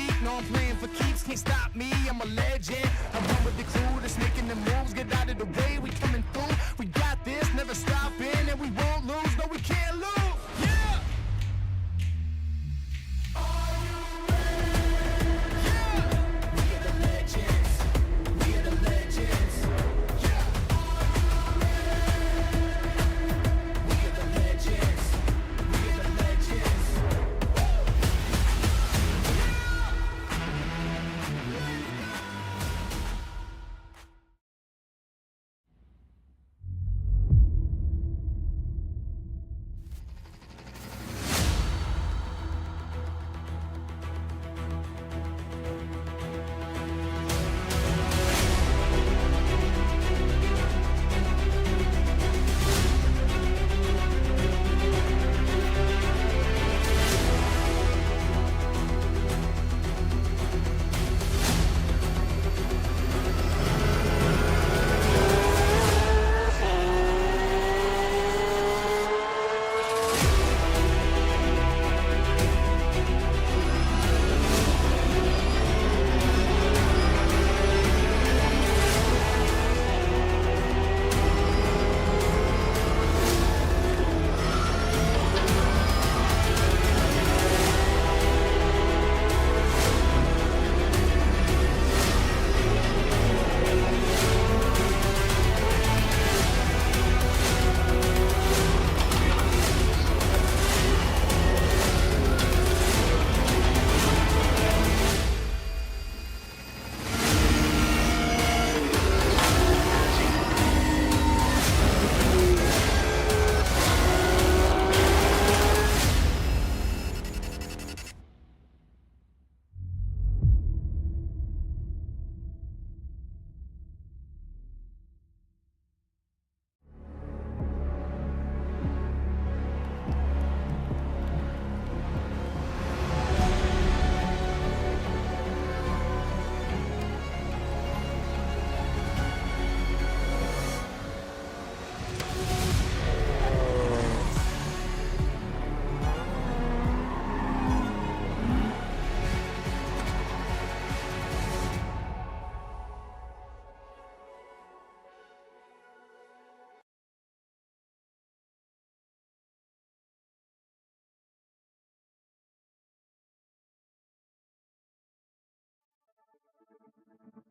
week. No, I'm playing for keeps, can't stop me. I'm a legend. I run with the crew that's making the moves. Get out of the way, we coming through. We got this, never stopping, and we won't lose. No, we can't lose. Yeah. Are you ready? Yeah. We are the legends. We are the legends. Yeah. Are you ready? We are the legends. We are the legends.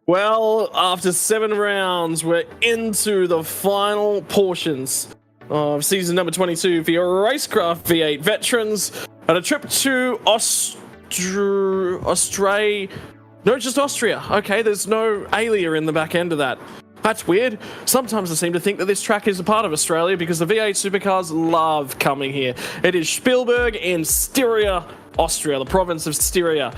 Well, after 7 rounds, we're into the final portions of season number 22 for your RaceKraft V8 veterans at a trip to Austria. No, just Austria. Okay, there's no Alia in the back end of that. That's weird. Sometimes I seem to think that this track is a part of Australia because the V8 supercars love coming here. It is Spielberg in Styria, Austria, the province of Styria.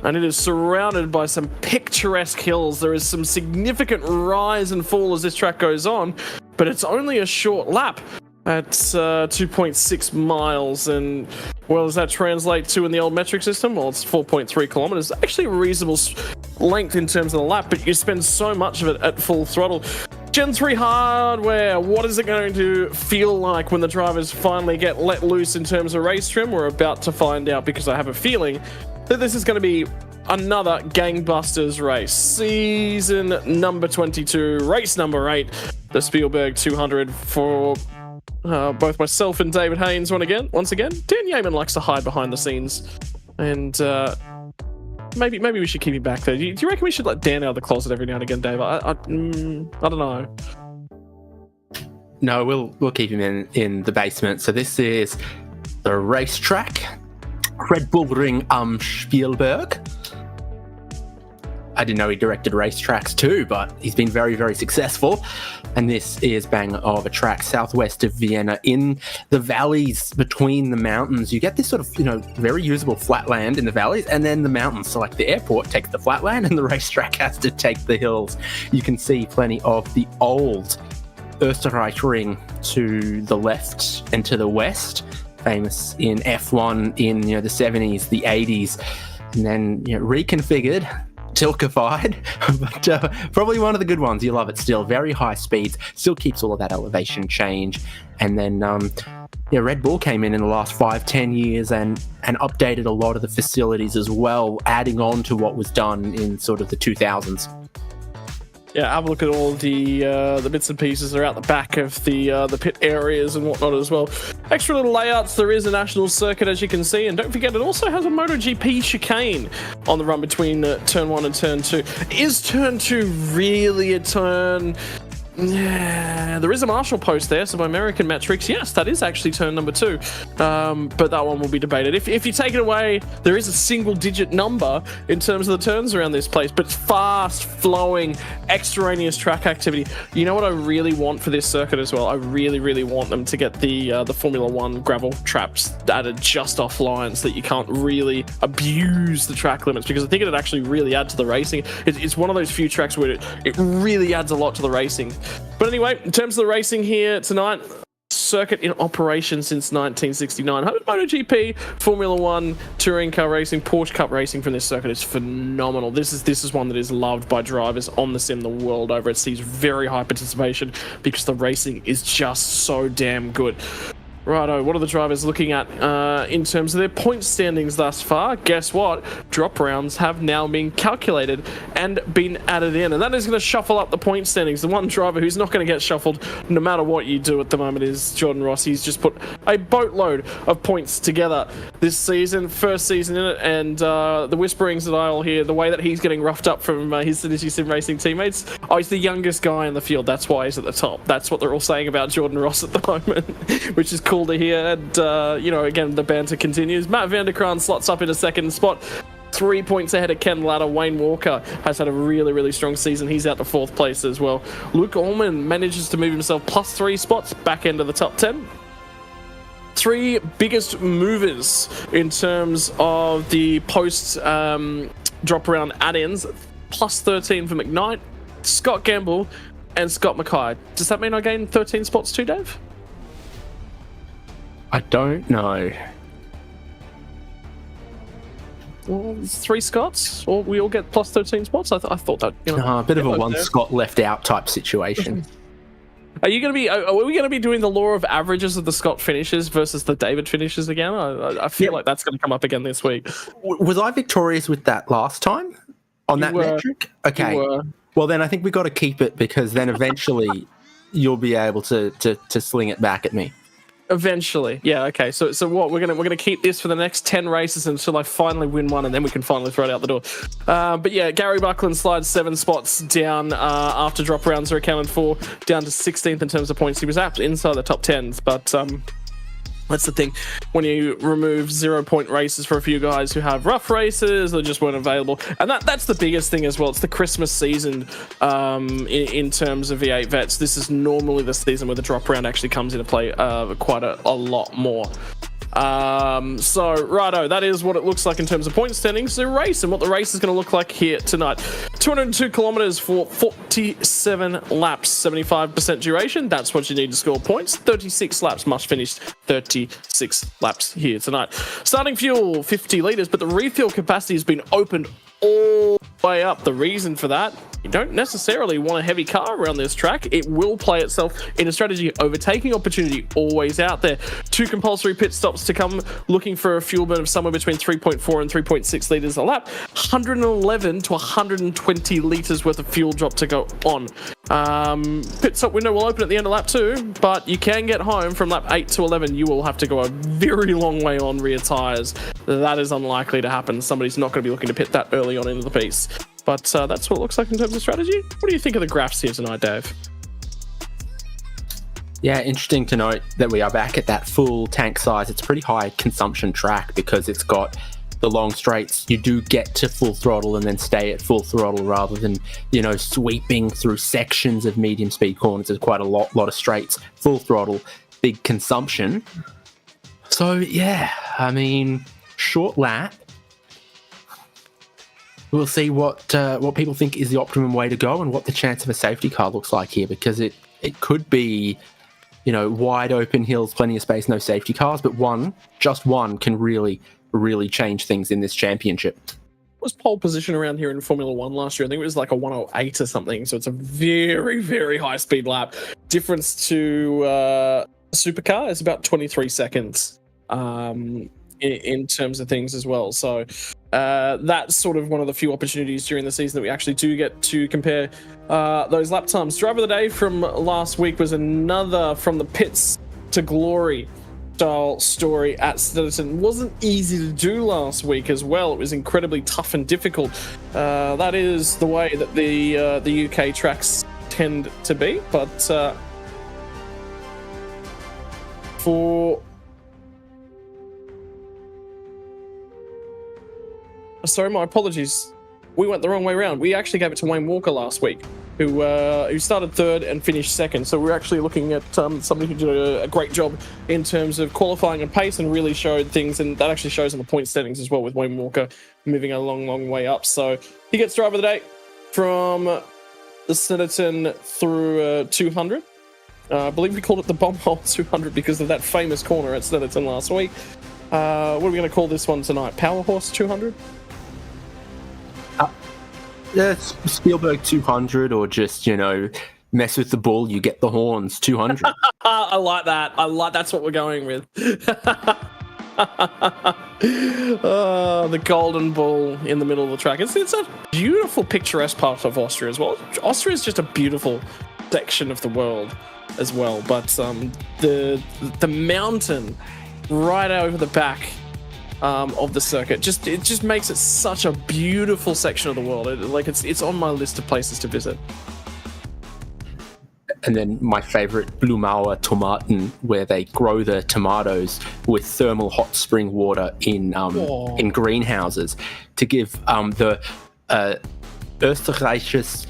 And it is surrounded by some picturesque hills. There is some significant rise and fall as this track goes on, but it's only a short lap at 2.6 miles. And, well, does that translate to in the old metric system? Well, it's 4.3 kilometers. Actually a reasonable length in terms of the lap, but you spend so much of it at full throttle. Gen 3 hardware, what is it going to feel like when the drivers finally get let loose in terms of race trim? We're about to find out, because I have a feeling that this is going to be another gangbusters race. Season number 22, race number 8, the Spielberg 200 for both myself and David Haynes. Once again, Dan Yeaman likes to hide behind the scenes, and maybe we should keep him back there. Do you reckon we should let Dan out of the closet every now and again, Dave? I don't know. No, we'll keep him in the basement. So this is the racetrack. Red Bull Ring Spielberg. I didn't know he directed racetracks too, but he's been very, very successful. And this is bang of a track southwest of Vienna in the valleys between the mountains. You get this sort of, very usable flat land in the valleys, and then the mountains. So like the airport takes the flat land and the racetrack has to take the hills. You can see plenty of the old Österreich Ring to the left and to the west, famous in F1 in the 70s, the 80s, and then reconfigured silkified, but probably one of the good ones. You love it still. Very high speeds, still keeps all of that elevation change. And then, Red Bull came in the last 5-10 years and updated a lot of the facilities as well, adding on to what was done in sort of the 2000s. Yeah, have a look at all the bits and pieces that are out the back of the pit areas and whatnot as well. Extra little layouts. There is a national circuit, as you can see, and don't forget it also has a MotoGP chicane on the run between turn 1 and turn 2. Is turn 2 really a turn? Yeah, there is a marshal post there, so by American metrics, yes, that is actually turn number 2. But that one will be debated. If you take it away, there is a single-digit number in terms of the turns around this place, but fast, flowing, extraneous track activity. You know what I really want for this circuit as well? I really, really want them to get the Formula 1 gravel traps added just off lines so that you can't really abuse the track limits, because I think it'd actually really add to the racing. It's one of those few tracks where it really adds a lot to the racing. But anyway, in terms of the racing here tonight, circuit in operation since 1969. MotoGP, Formula 1, touring car racing, Porsche Cup racing from this circuit is phenomenal. This is one that is loved by drivers on the sim the world over. It sees very high participation because the racing is just so damn good. Righto, what are the drivers looking at in terms of their point standings thus far? Guess what? Drop rounds have now been calculated and been added in, and that is going to shuffle up the point standings. The one driver who's not going to get shuffled no matter what you do at the moment is Jordan Ross. He's just put a boatload of points together this season, first season in it, and the whisperings that I'll hear, the way that he's getting roughed up from his Synergy Sim Racing teammates, he's the youngest guy in the field, that's why he's at the top. That's what they're all saying about Jordan Ross at the moment, which is cool to hear. And again, the banter continues. Matt Vanderkraan slots up in a second spot, 3 points ahead of Ken Latta. Wayne Walker has had a really, really strong season. He's out to 4th place as well. Luke Ullman manages to move himself plus 3 spots back into the top 10. 3 biggest movers in terms of the post drop around add-ins, plus 13 for McKnight, Scott Gamble, and Scott Mackay. Does that mean I gained 13 spots too, Dave? I don't know. Well, 3 Scots, or we all get plus 13 spots. I thought that A bit of a one there. Scott left out type situation. Are we going to be doing the law of averages of the Scott finishes versus the David finishes again? I feel like that's going to come up again this week. Was I victorious with that last time on that metric? Okay. Well, then I think we got to keep it, because then eventually you'll be able to sling it back at me. Eventually, yeah, okay. So what we're gonna keep this for the next 10 races until I finally win one, and then we can finally throw it out the door. But yeah, Gary Buckland slides 7 spots down after drop rounds are accounted for, down to 16th in terms of points. He was up inside the top 10s, but that's the thing. When you remove 0-point races for a few guys who have rough races or just weren't available, and that's the biggest thing as well. It's the Christmas season in terms of V8 Vets. This is normally the season where the drop round actually comes into play quite a lot more. So righto, that is what it looks like in terms of point standings. The race and what the race is going to look like here tonight. 202 kilometers for 47 laps, 75% duration. That's what you need to score points. 36 laps must finish. 36 laps here tonight. Starting fuel 50 liters, but the refuel capacity has been opened all the way up. The reason for that, you don't necessarily want a heavy car around this track. It will play itself in a strategy. Overtaking opportunity always out there. 2 compulsory pit stops to come, looking for a fuel burn of somewhere between 3.4 and 3.6 litres a lap. 111 to 120 litres worth of fuel drop to go on. Pit stop window will open at the end of lap 2, but you can get home from lap 8 to 11. You will have to go a very long way on rear tyres. That is unlikely to happen. Somebody's not going to be looking to pit that early on into the piece. But that's what it looks like in terms of strategy. What do you think of the graphs here tonight, Dave? Yeah, interesting to note that we are back at that full tank size. It's a pretty high consumption track because it's got the long straights. You do get to full throttle and then stay at full throttle rather than, sweeping through sections of medium speed corners. There's quite a lot of straights, full throttle, big consumption. So yeah, short lap. We'll see what people think is the optimum way to go and what the chance of a safety car looks like here, because it could be, wide open hills, plenty of space, no safety cars, but just one can really, really change things in this championship. was pole position around here in Formula One last year? I think it was like a 108 or something. So it's a very, very high speed lap. Difference to a supercar is about 23 seconds in terms of things as well. So that's sort of one of the few opportunities during the season that we actually do get to compare those lap times. Driver of the day from last week was another from the pits to glory style story at Snetterton. Wasn't easy to do last week as well. It was incredibly tough and difficult. That is the way that the UK tracks tend to be. But sorry, my apologies. We went the wrong way around. We actually gave it to Wayne Walker last week, who started third and finished second. So we're actually looking at somebody who did a great job in terms of qualifying and pace and really showed things. And that actually shows in the point standings as well, with Wayne Walker moving a long, long way up. So he gets driver of the day from the Snetterton through 200. I believe we called it the bomb hole 200 because of that famous corner at Snetterton last week. What are we going to call this one tonight? Power Horse 200? Yeah, Spielberg 200, or just, mess with the bull, you get the horns 200. I like that. That's what we're going with. The golden bull in the middle of the track. It's a beautiful, picturesque part of Austria as well. Austria is just a beautiful section of the world as well. But the mountain right over the back of the circuit, it just makes it such a beautiful section of the world. It's on my list of places to visit. And then my favorite, Blumauer Tomaten, where they grow the tomatoes with thermal hot spring water in greenhouses to give the österreichisches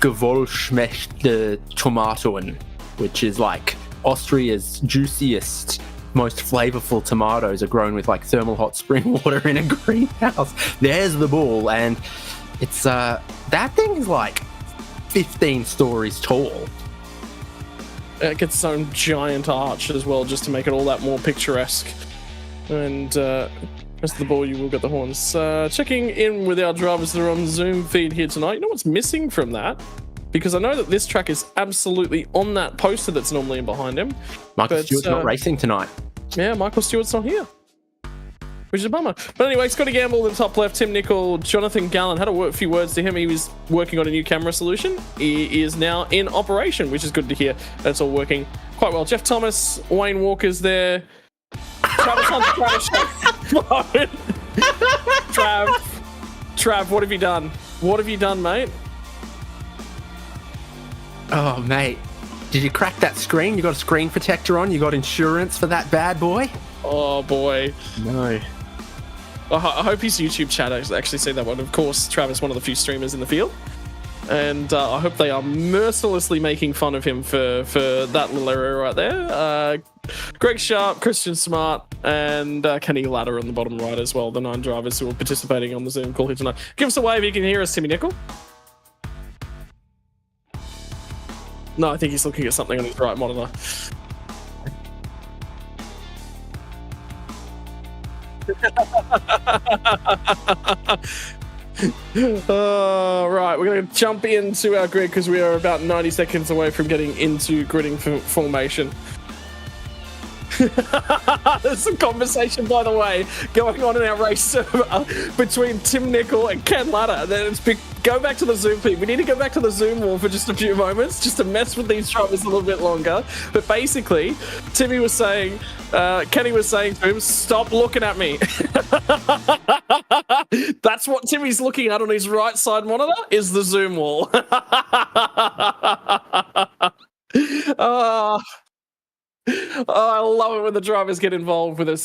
Gewollschmechte Tomaten, which is like Austria's juiciest, most flavorful tomatoes are grown with like thermal hot spring water in a greenhouse. There's the bull, and it's that thing is like 15 stories tall. It gets its own giant arch as well, just to make it all that more picturesque. And as the ball, you will get the horns. Checking in with our drivers that are on Zoom feed here tonight. You know what's missing from that? Because I know that this track is absolutely on that poster that's normally in behind him. Michael Stewart's not racing tonight. Yeah, Michael Stewart's not here, which is a bummer. But anyway, Scotty Gamble in the top left, Tim Nicol, Jonathan Gallen. Had a few words to him. He was working on a new camera solution. He is now in operation, which is good to hear. That's all working quite well. Jeff Thomas, Wayne Walker's there. Travis on the Trav, what have you done? What have you done, mate? Oh, mate. Did you crack that screen? You got a screen protector on? You got insurance for that bad boy? Oh, boy. No. I hope his YouTube chat actually see that one. Of course, Travis, one of the few streamers in the field. And I hope they are mercilessly making fun of him for that little area right there. Greg Sharp, Christian Smart, and Kenny Ladder on the bottom right as well. The 9 drivers who are participating on the Zoom call here tonight. Give us a wave if you can hear us, Timmy Nicol. No, I think he's looking at something on his right monitor. Right, we're going to jump into our grid because we are about 90 seconds away from getting into gridding formation. There's some conversation, by the way, going on in our race server between Tim Nicol and Ken Ladder. Then go back to the Zoom feed. We need to go back to the Zoom wall for just a few moments, just to mess with these drivers a little bit longer. But basically, Kenny was saying to him, "Stop looking at me." That's what Timmy's looking at on his right side monitor, is the Zoom wall. I love it when the drivers get involved with us.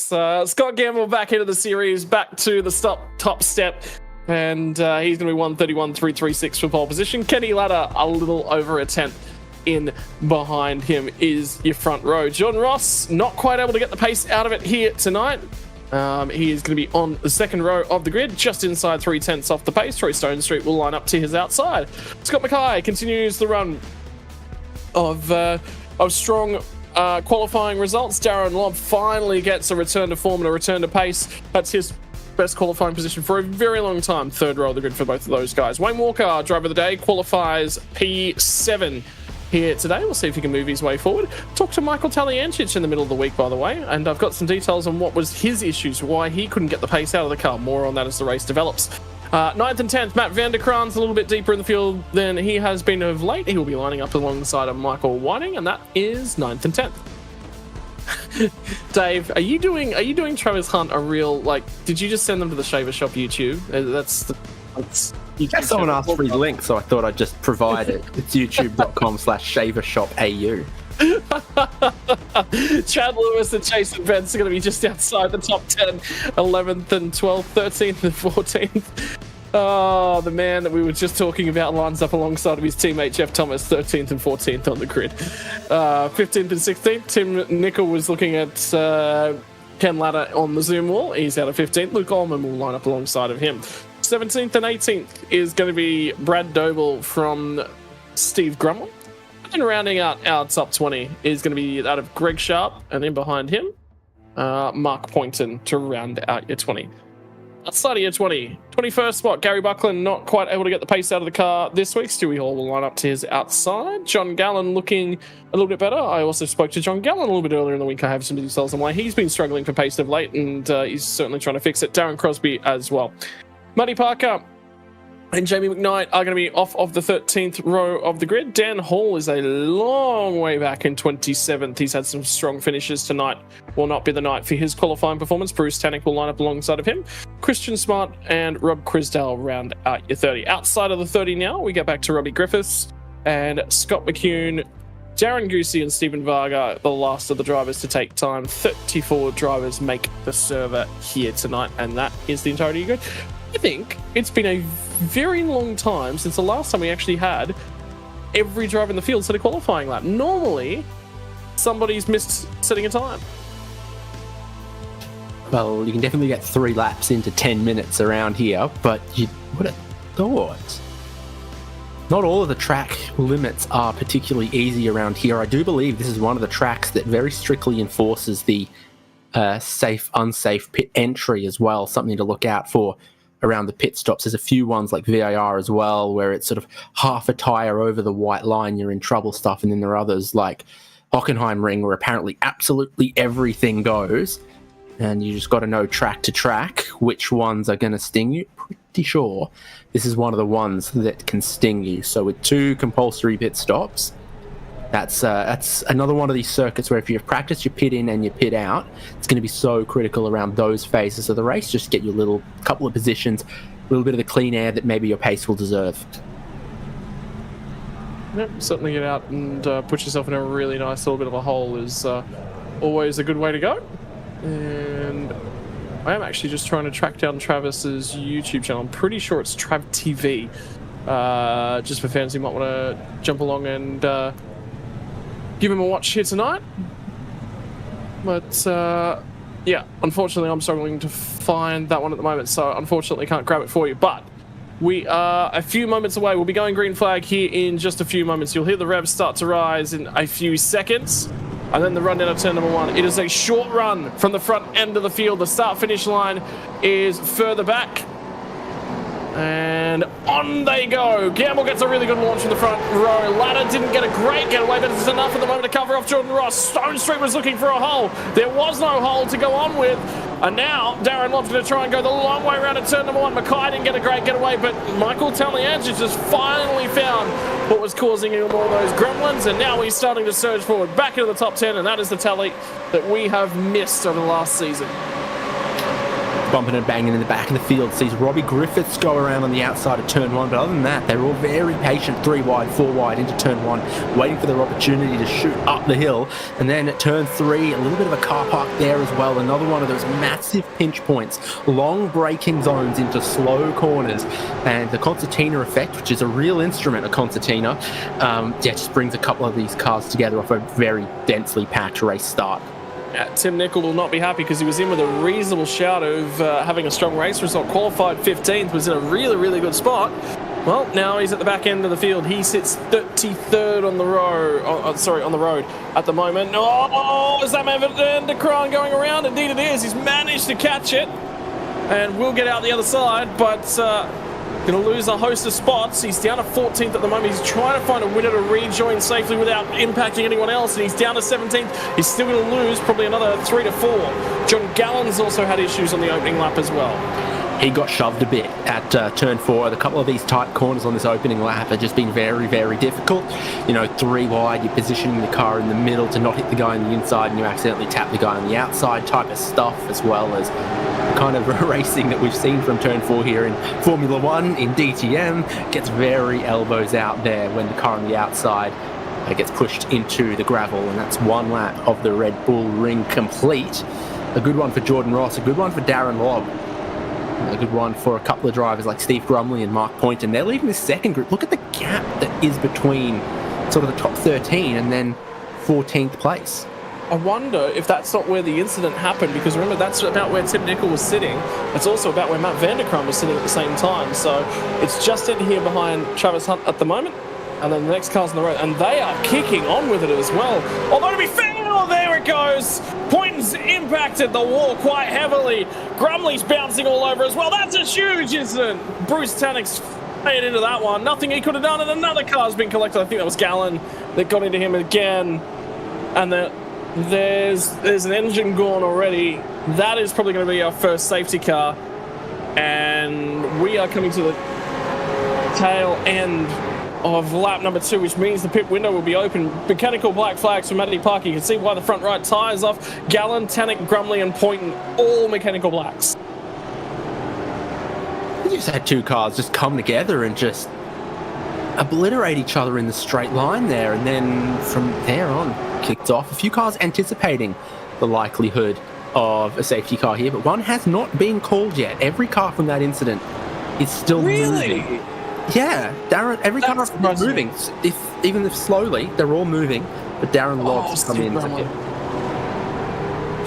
Scott Gamble back into the series, back to the top step, and he's going to be 131.336 for pole position. Kenny Ladder a little over a tenth in behind him is your front row. John Ross not quite able to get the pace out of it here tonight. He is going to be on the second row of the grid, just inside 3/10 off the pace. Troy Stone Street will line up to his outside. Scott Mackay continues the run of strong qualifying results. Darren Lobb finally gets a return to form and a return to pace. That's his best qualifying position for a very long time. Third row of the grid for both of those guys. Wayne Walker, driver of the day, qualifies P7 here today. We'll see if he can move his way forward. Talk to Michael Taliancic in the middle of the week, by the way, and I've got some details on what was his issues, why he couldn't get the pace out of the car. More on that as the race develops. 9th and 10th, Matt van der Kraan's a little bit deeper in the field than he has been of late. He will be lining up alongside of Michael Whiting, and that is 9th and 10th. Dave, are you doing Travis Hunt a real, like, did you just send them to the Shaver Shop YouTube? That's YouTube. Someone asked for his link, so I thought I'd just provide it. It's youtube.com/shavershopau. Chad Lewis and Jason Bent's are going to be just outside the top 10, 11th and 12th, 13th and 14th. Oh, the man that we were just talking about lines up alongside of his teammate Jeff Thomas, 13th and 14th on the grid. 15th and 16th, Tim Nicol was looking at Ken Latta on the Zoom wall. He's out of 15th. Luke Ullman will line up alongside of him. 17th and 18th is going to be Brad Doble from Steve Grummel. And rounding out our top 20 is going to be that of Greg Sharp, and then behind him, Mark Poynton to round out your 20. Outside of your 20, 21st spot, Gary Buckland not quite able to get the pace out of the car this week. Stewie Hall will line up to his outside. John Gallen looking a little bit better. I also spoke to John Gallen a little bit earlier in the week. I have some details on why he's been struggling for pace of late, and he's certainly trying to fix it. Darren Crosby as well. Muddy Parker and Jamie McKnight are going to be off of the 13th row of the grid. Dan Hall is a long way back in 27th. He's had some strong finishes tonight. Will not be the night for his qualifying performance. Bruce Tannick will line up alongside of him. Christian Smart and Rob Crisdale round out your 30. Outside of the 30 now, we get back to Robbie Griffiths and Scott McCune, Darren Goosey and Stephen Varga, the last of the drivers to take time. 34 drivers make the server here tonight, and that is the entirety of your grid. I think it's been a very long time since the last time we actually had every driver in the field set a qualifying lap. Normally, somebody's missed setting a time. Well, you can definitely get 3 laps into 10 minutes around here, but you would have thought. Not all of the track limits are particularly easy around here. I do believe this is one of the tracks that very strictly enforces the safe, unsafe pit entry as well, something to look out for around the pit stops. There's a few ones like VIR as well, where it's sort of half a tyre over the white line, you're in trouble stuff, and then there are others like Hockenheim Ring, where apparently absolutely everything goes, and you just got to know track to track which ones are going to sting you. Pretty sure this is one of the ones that can sting you. So with 2 compulsory pit stops, that's another one of these circuits where if you've practiced your pit in and your pit out, it's going to be so critical around those phases of the race. Just get your little couple of positions, a little bit of the clean air that maybe your pace will deserve. Yep, certainly get out and put yourself in a really nice little bit of a hole is always a good way to go. And I am actually just trying to track down Travis's YouTube channel. I'm pretty sure it's Trav TV. Just for fans who might want to jump along and give him a watch here tonight. But yeah, unfortunately I'm struggling to find that one at the moment, so unfortunately can't grab it for you. But we are a few moments away. We'll be going green flag here in just a few moments. You'll hear the revs start to rise in a few seconds, and then the run down of turn number 1. It is a short run from the front end of the field. The start-finish line is further back. And on they go. Gamble gets a really good launch from the front row. Ladder didn't get a great getaway, but it's enough at the moment to cover off Jordan Ross. Stone Street was looking for a hole. There was no hole to go on with. And now Darren Lobb's going to try and go the long way around at turn number 1. Mackay didn't get a great getaway, but Michael Taliancic just finally found what was causing him all those gremlins. And now he's starting to surge forward back into the top 10. And that is the tally that we have missed over the last season. Bumping and banging in the back of the field, sees Robbie Griffiths go around on the outside of turn 1, but other than that, they're all very patient, 3 wide, 4 wide into turn 1, waiting for their opportunity to shoot up the hill. And then at turn 3, a little bit of a car park there as well, another one of those massive pinch points, long braking zones into slow corners, and the concertina effect, which is a real instrument, a concertina, just brings a couple of these cars together off a very densely packed race start. Tim Nicol will not be happy because he was in with a reasonable shout of having a strong race result. Qualified 15th, was in a really, really good spot. Well, now he's at the back end of the field. He sits 33rd on the row. On the road at the moment. Oh, is that Matt van der Kraan going around? Indeed it is. He's managed to catch it. and will get out the other side, but going to lose a host of spots. He's down to 14th at the moment. He's trying to find a winner to rejoin safely without impacting anyone else, and he's down to 17th. He's still going to lose probably another 3 to 4. John Gallen's also had issues on the opening lap as well. He got shoved a bit at turn 4. A couple of these tight corners on this opening lap have just been very, very difficult. You know, 3 wide, you're positioning the car in the middle to not hit the guy on the inside, and you accidentally tap the guy on the outside type of stuff, as well as kind of racing that we've seen from turn 4 here in Formula 1, in DTM. Gets very elbows out there when the car on the outside gets pushed into the gravel, and that's 1 lap of the Red Bull Ring complete. A good one for Jordan Ross, a good one for Darren Lobb. A good one for a couple of drivers like Steve Grumley and Mark Poynton. They're leading this second group. Look at the gap that is between sort of the top 13 and then 14th place. I wonder if that's not where the incident happened, because remember, that's about where Tim Nicol was sitting. It's also about where Matt Vanderkram was sitting at the same time. So it's just in here behind Travis Hunt at the moment, and then the next car's on the road, and they are kicking on with it as well. Although, to be fair, there it goes. Pointon's impacted the wall quite heavily. Grumley's bouncing all over as well. That's a huge incident. Bruce Tannock's made into that one. Nothing he could have done, and another car's been collected. I think that was Gallen that got into him again. And there's an engine gone already. That is probably going to be our first safety car. And we are coming to the tail end of lap number 2, which means the pit window will be open. Mechanical black flags for Matty Parker. You can see why the front right tyres off. Gallen, Tannock, Grumley and Poynton, all mechanical blacks. You just had 2 cars just come together and just obliterate each other in the straight line there, and then from there on kicked off. A few cars anticipating the likelihood of a safety car here, but one has not been called yet. Every car from that incident is still moving. Yeah, Darren, every car is moving. Even if slowly, they're all moving, but Darren Lobb's come in to hit.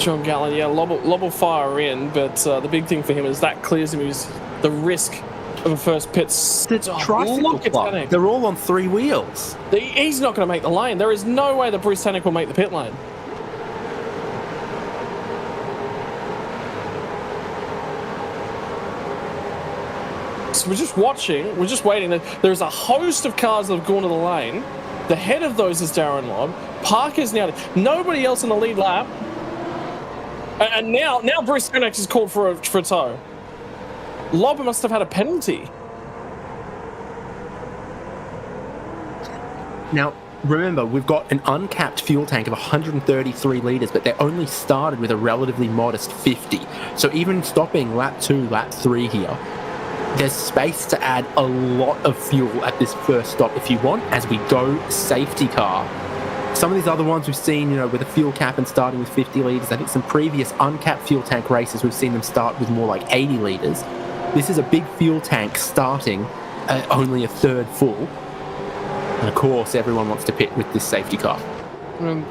John Gallen, yeah, Lobb will fire in, but the big thing for him is that clears him the risk of a first pit stop. Look at Tannock. They're all on 3 wheels. He's not going to make the lane. There is no way that Bruce Tannock will make the pit lane. So we're just watching, we're just waiting. There's a host of cars that have gone to the lane. The head of those is Darren Lobb. Parker's now, nobody else in the lead lap. And now Bruce Tannock is called for a tow. Lobb must have had a penalty. Now, remember, we've got an uncapped fuel tank of 133 litres, but they only started with a relatively modest 50. So even stopping lap 2, lap 3 here, there's space to add a lot of fuel at this first stop if you want, as we go safety car. Some of these other ones we've seen, with a fuel cap and starting with 50 litres. I think some previous uncapped fuel tank races, we've seen them start with more like 80 litres. This is a big fuel tank starting at only a third full. And of course, everyone wants to pit with this safety car.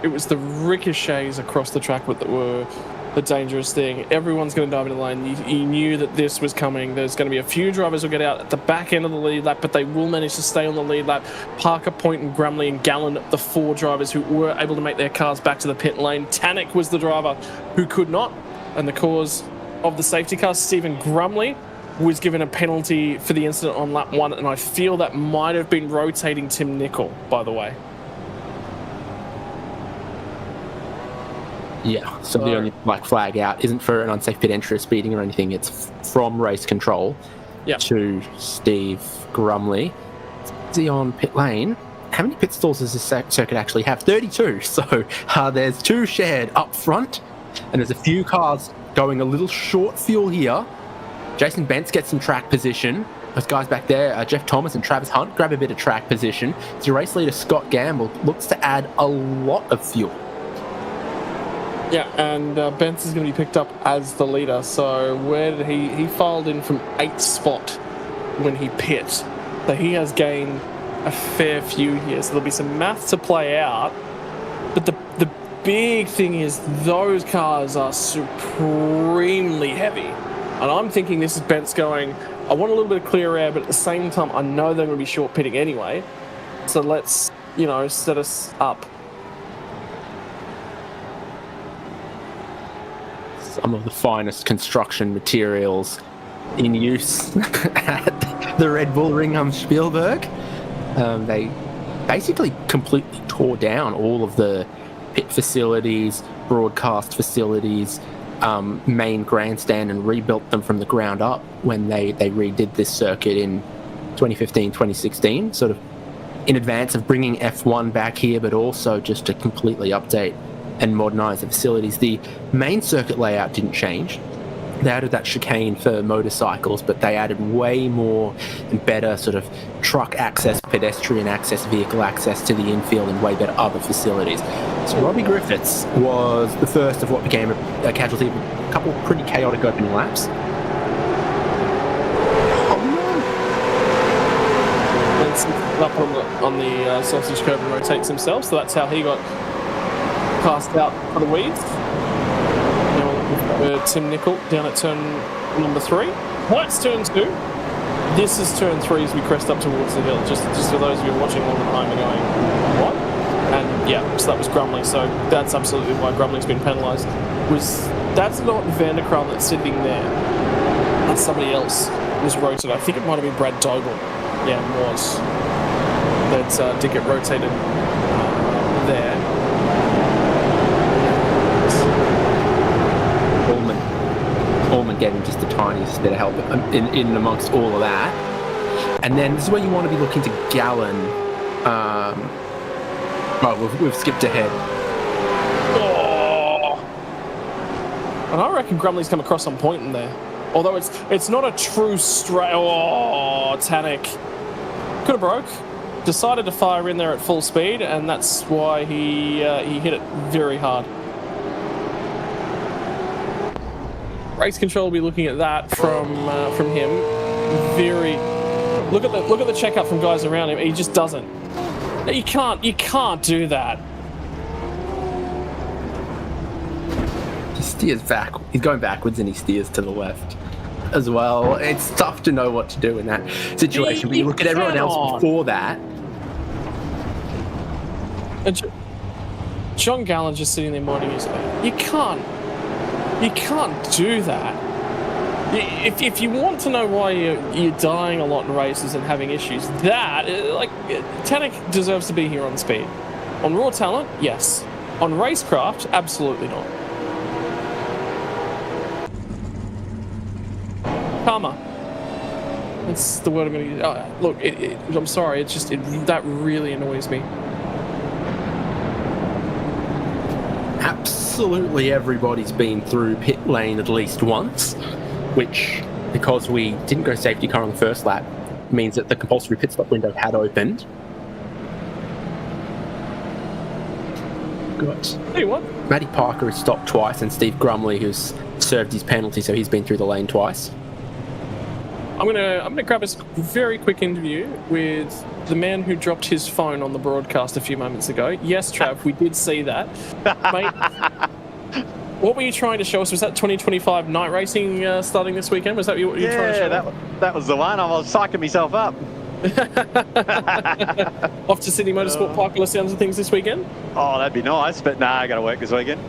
It was the ricochets across the track that were the dangerous thing. Everyone's going to dive into the lane. You knew that this was coming. There's going to be a few drivers who'll get out at the back end of the lead lap, but they will manage to stay on the lead lap. Parker, Poynton, Grumley and Gallen, the 4 drivers who were able to make their cars back to the pit lane. Tannock was the driver who could not, and the cause of the safety car, Stephen Grumley, was given a penalty for the incident on lap 1, and I feel that might have been rotating Tim Nicol, by the way. Yeah, so the only black flag out isn't for an unsafe pit entry or speeding or anything. It's from race control to Steve Grumley. Is he on pit lane? How many pit stalls does this circuit actually have? 32. So there's 2 shared up front, and there's a few cars going a little short fuel here. Jason Bentz gets some track position. Those guys back there, Jeff Thomas and Travis Hunt, grab a bit of track position. So your race leader, Scott Gamble, looks to add a lot of fuel. Yeah, and Bentz is going to be picked up as the leader. So where did he filed in from 8th spot when he pit. So he has gained a fair few here. So there'll be some math to play out. But the big thing is those cars are supremely heavy. And I'm thinking this is Bentz going, I want a little bit of clear air, but at the same time, I know they're going to be short pitting anyway. So let's, set us up. some of the finest construction materials in use at the Red Bull Ring Spielberg. They basically completely tore down all of the pit facilities, broadcast facilities, main grandstand, and rebuilt them from the ground up when they redid this circuit in 2015, 2016, sort of in advance of bringing F1 back here, but also just to completely update and modernise the facilities. The main circuit layout didn't change. They added that chicane for motorcycles, but they added way more and better sort of truck access, pedestrian access, vehicle access to the infield, and way better other facilities. So Robbie Griffiths was the first of what became a casualty of a couple of pretty chaotic opening laps. Up on the sausage curb and rotates himself, so that's how he got passed out for the weeds. Tim Nicol down at turn number 3. That's turn 2. This is turn 3 as we crest up towards the hill. Just for those of you watching all the time and going, what? And yeah, so that was Grumley. So that's absolutely why Grumley's been penalised. That's not Vanderkral that's sitting there. That's somebody else was rotated. I think it might have been Brad Doble. Yeah, it was. That did get rotated there. Allman getting just the tiniest bit of help in amongst all of that. And then this is where you want to be looking to Gallon. We've skipped ahead. Oh! And I reckon Grumley's come across on point in there. Although it's not a true straight. Oh, Tanek could have broke. Decided to fire in there at full speed, and that's why he hit it very hard. Race control will be looking at that from him. Very. Look at the checkup from guys around him. He just doesn't. You can't do that. He steers back. He's going backwards and he steers to the left as well. It's tough to know what to do in that situation. But you look at everyone else before that. And John Gallen just sitting there minding his own. You can't do that. If you want to know why you're dying a lot in races and having issues, Tanek deserves to be here on speed. On raw talent, yes. On racecraft, absolutely not. Karma. That's the word I'm going to use. Look, I'm sorry. That really annoys me. Absolutely everybody's been through pit lane at least once, which, because we didn't go safety car on the first lap, means that the compulsory pit stop window had opened. Good. Hey, what? Matty Parker has stopped twice, and Steve Grumley, who's served his penalty, so he's been through the lane twice. I'm gonna grab a very quick interview with the man who dropped his phone on the broadcast a few moments ago. Yes, Trav, we did see that. Mate, what were you trying to show us? Was that 2025 night racing starting this weekend? Was that what you were trying to show us? That was the one. I was psyching myself up. Off to Sydney Motorsport Park by the sounds of things this weekend? Oh, that'd be nice, but I got to work this weekend.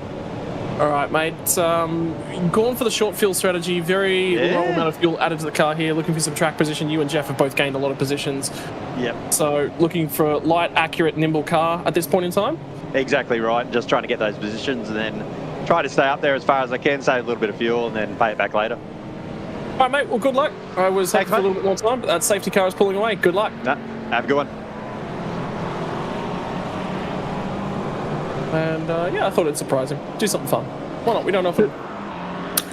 All right, mate. Gone for the short fuel strategy. Very low amount of fuel added to the car here. Looking for some track position. You and Jeff have both gained a lot of positions. Yep. So looking for a light, accurate, nimble car at this point in time? Exactly right. Just trying to get those positions and then try to stay up there as far as I can, save a little bit of fuel and then pay it back later. All right, mate. Well, good luck. I was hoping for a little bit more time, but that safety car is pulling away. Good luck. No, have a good one. And I thought it'd surprise him. Do something fun. Why not? We don't know if it...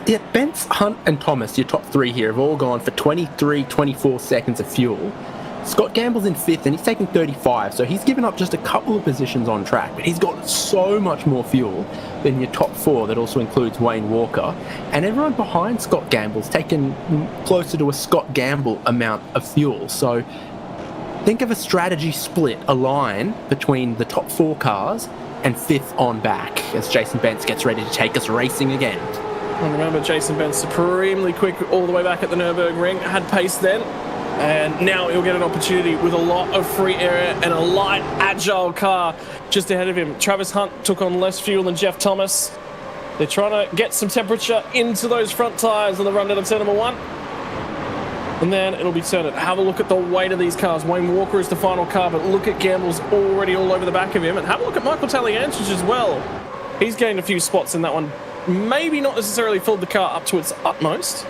Yeah, Bence, Hunt and Thomas, your top three here, have all gone for 23, 24 seconds of fuel. Scott Gamble's in 5th and he's taking 35, so he's given up just a couple of positions on track, but he's got so much more fuel than your top 4. That also includes Wayne Walker. And everyone behind Scott Gamble's taken closer to a Scott Gamble amount of fuel. So think of a strategy split, a line between the top 4 cars and 5th on back as Jason Bence gets ready to take us racing again. And remember, Jason Bence supremely quick all the way back at the Nürburgring, had pace then, and now he'll get an opportunity with a lot of free area and a light, agile car just ahead of him. Travis Hunt took on less fuel than Jeff Thomas. They're trying to get some temperature into those front tyres on the run down of turn number 1. And then it'll be turning. Have a look at the weight of these cars. Wayne Walker is the final car, but look at Gamble's already all over the back of him. And have a look at Michael Talianchich as well. He's gained a few spots in that one. Maybe not necessarily filled the car up to its utmost,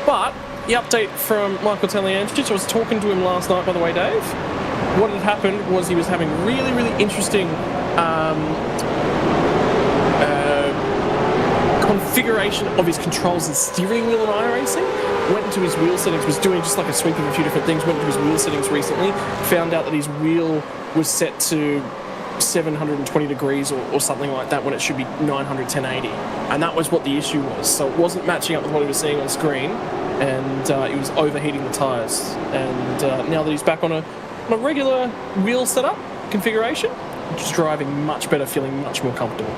but the update from Michael Talianchich, I was talking to him last night, by the way, Dave. What had happened was he was having really, really interesting configuration of his controls and steering wheel in iRacing. Went into his wheel settings, was doing just like a sweep of a few different things, went into his wheel settings recently, found out that his wheel was set to 720 degrees or something like that when it should be 900, 1080. And that was what the issue was. So it wasn't matching up with what he was seeing on screen, and he was overheating the tyres. And now that he's back on a regular wheel setup configuration, just driving much better, feeling much more comfortable.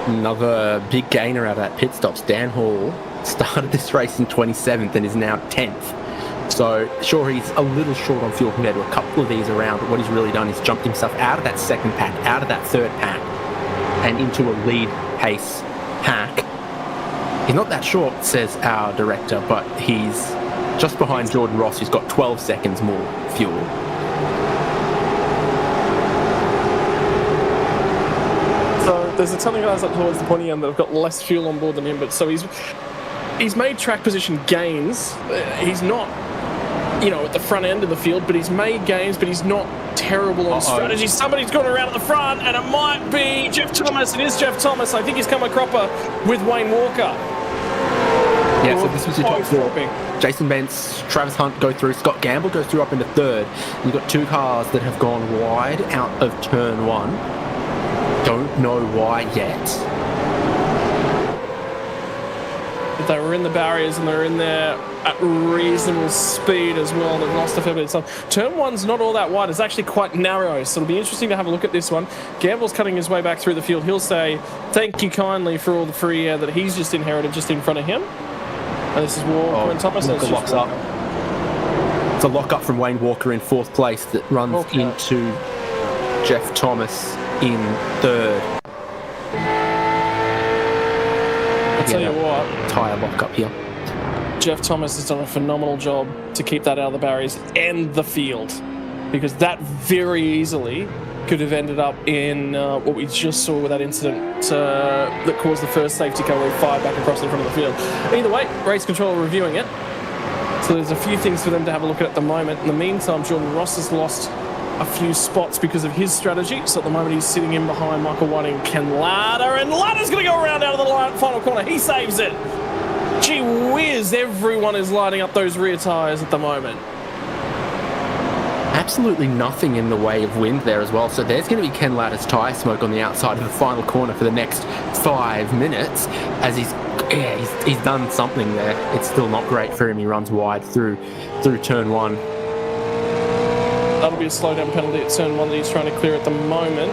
Another big gainer out of that pit stops. Dan Hall started this race in 27th and is now 10th. So, sure, he's a little short on fuel compared to a couple of these around, but what he's really done is jumped himself out of that second pack, out of that third pack, and into a lead pace pack. He's not that short, says our director, but he's just behind Jordan Ross, who's got 12 seconds more fuel. So there's a ton of guys up towards the pointy end that have got less fuel on board than him, but so he's made track position gains. He's not, at the front end of the field, but he's made gains, but he's not terrible on strategy. Somebody's gone around at the front, and it might be Jeff Thomas. It is Jeff Thomas. I think he's come a cropper with Wayne Walker. Yeah, so this was your top four. Jason Bentz, Travis Hunt go through, Scott Gamble goes through up into third. You've got two cars that have gone wide out of turn 1. Don't know why yet. But they were in the barriers and they're in there at reasonable speed as well. They've lost a fair bit of time. Turn 1's not all that wide. It's actually quite narrow, so it'll be interesting to have a look at this one. Gamble's cutting his way back through the field. He'll say thank you kindly for all the free air that he's just inherited just in front of him. And this is Walker and Thomas. Walker locks up. It's a lock up from Wayne Walker in 4th place that runs into Jeff Thomas in 3rd. I'll tell you what. Tyre lock up here. Jeff Thomas has done a phenomenal job to keep that out of the barriers and the field, because that very easily could have ended up in what we just saw with that incident that caused the first safety car where he fired back across in front of the field. Either way, race control reviewing it. So there's a few things for them to have a look at the moment. In the meantime, Jordan Ross has lost a few spots because of his strategy. So at the moment, he's sitting in behind Michael Whiting and Ken Ladder. And Ladder's going to go around out of the final corner. He saves it. Gee whiz, everyone is lighting up those rear tyres at the moment. Absolutely nothing in the way of wind there as well. So there's going to be Ken Ladder's tyre smoke on the outside of the final corner for the next 5 minutes as he's done something there. It's still not great for him. He runs wide through turn 1. That'll be a slowdown penalty at turn 1 that he's trying to clear at the moment.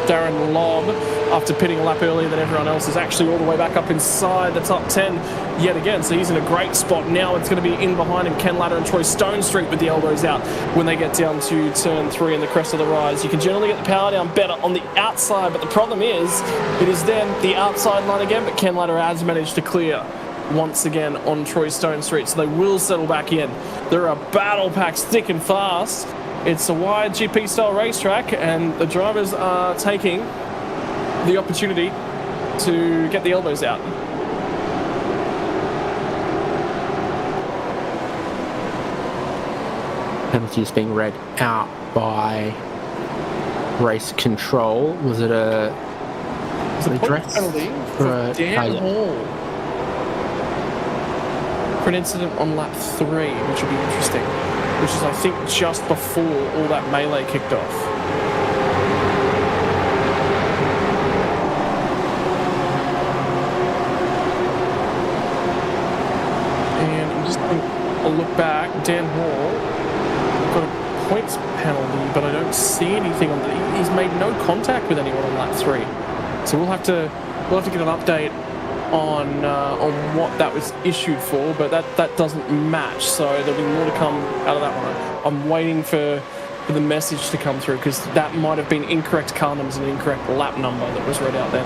Darren Lobb, after pitting a lap earlier than everyone else, is actually all the way back up inside the top 10 yet again. So he's in a great spot. Now it's going to be in behind him, Ken Ladder and Troy Stone Street with the elbows out when they get down to turn 3 and the crest of the rise. You can generally get the power down better on the outside, but the problem is it is then the outside line again, but Ken Ladder has managed to clear once again on Troy Stone Street, so they will settle back in. They're a battle pack thick and fast. It's a wide GP style racetrack, and the drivers are taking the opportunity to get the elbows out. Penalties being read out by race control. Was it a point penalty for Dan Hall for an incident on lap 3, which will be interesting, which is I think just before all that melee kicked off. And I'm just having a look back. Dan Hall got a points penalty, but I don't see anything on the. He's made no contact with anyone on lap 3, so we'll have to get an update on what that was issued for, but that doesn't match, so there'll be more to come out of that one. I'm waiting for for the message to come through, because that might have been incorrect car numbers and an incorrect lap number that was read out then.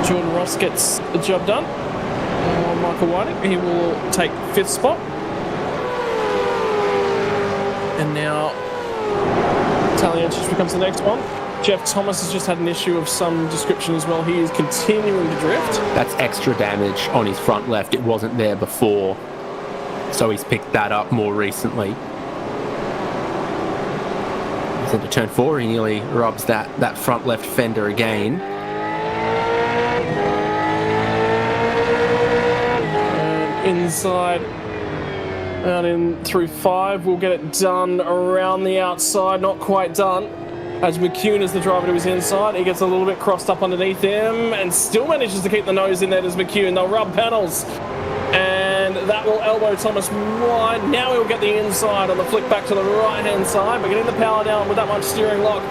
Jordan Ross gets the job done. Michael Whiting, he will take 5th spot. And now Talianchis becomes the next one. Jeff Thomas has just had an issue of some description as well. He is continuing to drift. That's extra damage on his front left. It wasn't there before, so he's picked that up more recently. He's into turn 4. He nearly rubs that front left fender again. And inside, out in through 5, we'll get it done around the outside. Not quite done, as McCune is the driver to his inside. He gets a little bit crossed up underneath him and still manages to keep the nose in there as McCune. They'll rub panels, and that will elbow Thomas wide. Now he'll get the inside on the flick back to the right-hand side, but getting the power down with that much steering lock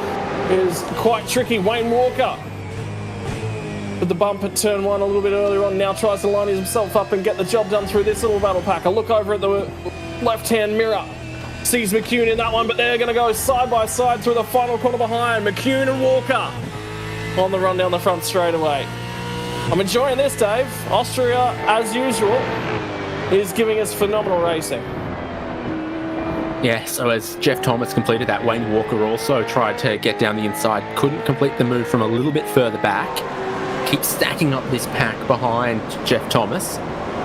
is quite tricky. Wayne Walker with the bump at turn 1 a little bit earlier on, now tries to line himself up and get the job done through this little battle pack. A look over at the left-hand mirror, sees McCune in that one, but they're going to go side by side through the final corner behind. McCune and Walker on the run down the front straightaway. I'm enjoying this, Dave. Austria, as usual, is giving us phenomenal racing. Yeah, so as Jeff Thomas completed that, Wayne Walker also tried to get down the inside, couldn't complete the move from a little bit further back. Keeps stacking up this pack behind Jeff Thomas.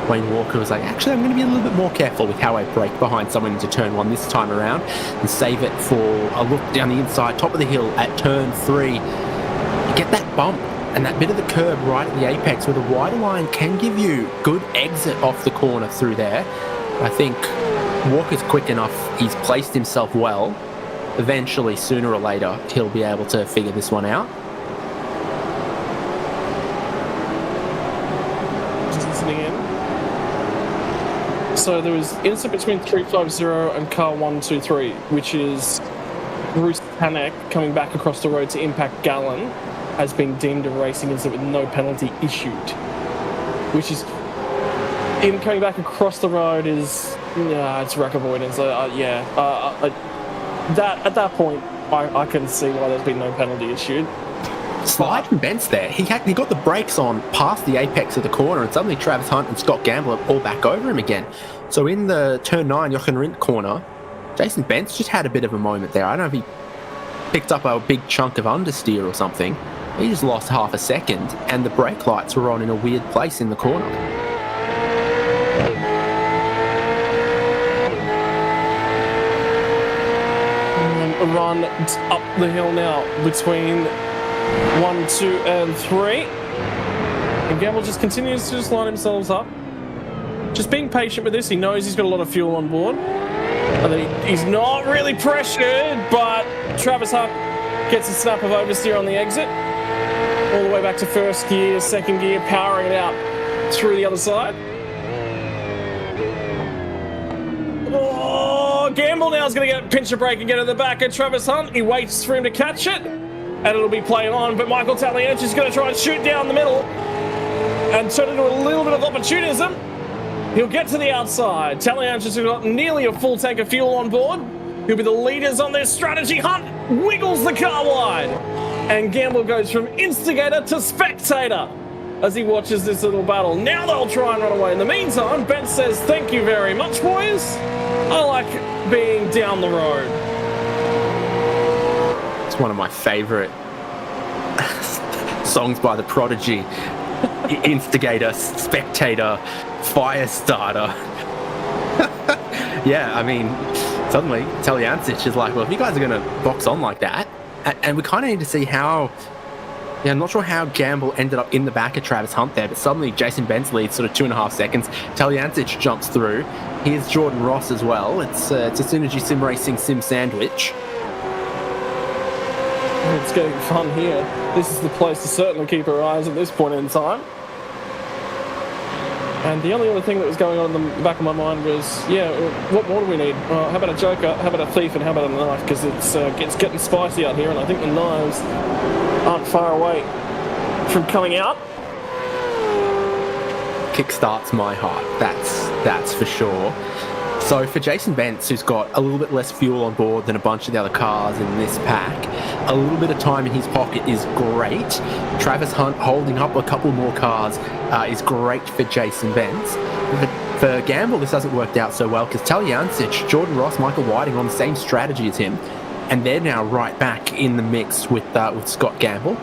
Wayne Walker was like, actually, I'm going to be a little bit more careful with how I brake behind someone into turn 1 this time around and save it for a look down the inside, top of the hill at turn 3. You get that bump and that bit of the curb right at the apex where the wider line can give you good exit off the corner through there. I think Walker's quick enough. He's placed himself well. Eventually, sooner or later, he'll be able to figure this one out. So there was incident between 350 and car 123, which is Bruce Panek coming back across the road to impact Gallen, has been deemed a racing incident with no penalty issued. Which is, him coming back across the road is, yeah, it's wreck avoidance. At that point, I can see why there's been no penalty issued. Slide from Bence there. He got the brakes on past the apex of the corner, and suddenly Travis Hunt and Scott Gamble are all back over him again. So in the turn 9 Jochen Rindt corner, Jason Bence just had a bit of a moment there. I don't know if he picked up a big chunk of understeer or something. He just lost half a second, and the brake lights were on in a weird place in the corner. And a run up the hill now between 1, 2, and 3. And Gamble just continues to just line himself up. Just being patient with this. He knows he's got a lot of fuel on board. And then he's not really pressured, but Travis Hunt gets a snap of oversteer on the exit. All the way back to first gear, second gear, powering it out through the other side. Oh, Gamble now is going to get pinch a brake and get in the back of Travis Hunt. He waits for him to catch it, and it'll be playing on, but Michael Talianchis is going to try and shoot down the middle and turn into a little bit of opportunism. He'll get to the outside. Talianchis has got nearly a full tank of fuel on board. He'll be the leaders on this strategy. Hunt wiggles the car wide, and Gamble goes from instigator to spectator as he watches this little battle. Now they'll try and run away. In the meantime, Ben says, thank you very much, boys. I like being down the road. It's one of my favourite songs by The Prodigy. Instigator, spectator, fire starter. Yeah, I mean, suddenly Talianchis is like, well, if you guys are going to box on like that, and we kind of need to see how, yeah, I'm not sure how Gamble ended up in the back of Travis Hunt there, but suddenly Jason Bence leads sort of 2.5 seconds. Talianchis jumps through. Here's Jordan Ross as well. It's a Synergy Sim Racing Sim Sandwich. It's getting fun here. This is the place to certainly keep our eyes at this point in time. And the only other thing that was going on in the back of my mind was, yeah, what more do we need? How about a joker, how about a thief, and how about a knife? Because it's getting spicy out here, and I think the knives aren't far away from coming out. Kickstarts my heart, that's for sure. So for Jason Bentz, who's got a little bit less fuel on board than a bunch of the other cars in this pack, a little bit of time in his pocket is great. Travis Hunt holding up a couple more cars is great for Jason Bentz. For Gamble, this hasn't worked out so well because Talyancic, Jordan Ross, Michael Whiting on the same strategy as him, and they're now right back in the mix with Scott Gamble.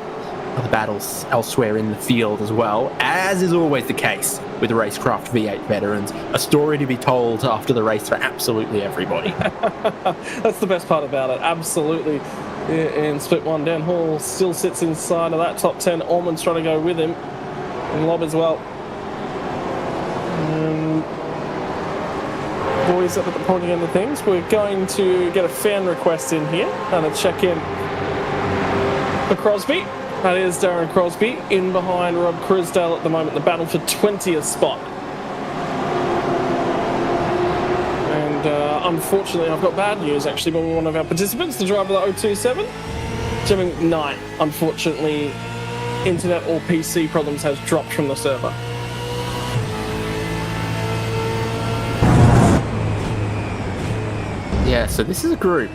Other battles elsewhere in the field as well, as is always the case with RaceKraft V8 veterans. A story to be told after the race for absolutely everybody. That's the best part about it, absolutely. In split one, Dan Hall still sits inside of that top 10. Allman's trying to go with him, and Lob as well. Boys up at the pointy end of things. We're going to get a fan request in here and a check-in for Crosby. That is Darren Crosby in behind Rob Crisdale at the moment, the battle for 20th spot. And unfortunately, I've got bad news actually, but one of our participants, the driver of the 027, Jimmy Knight, unfortunately, internet or PC problems has dropped from the server. Yeah, so this is a group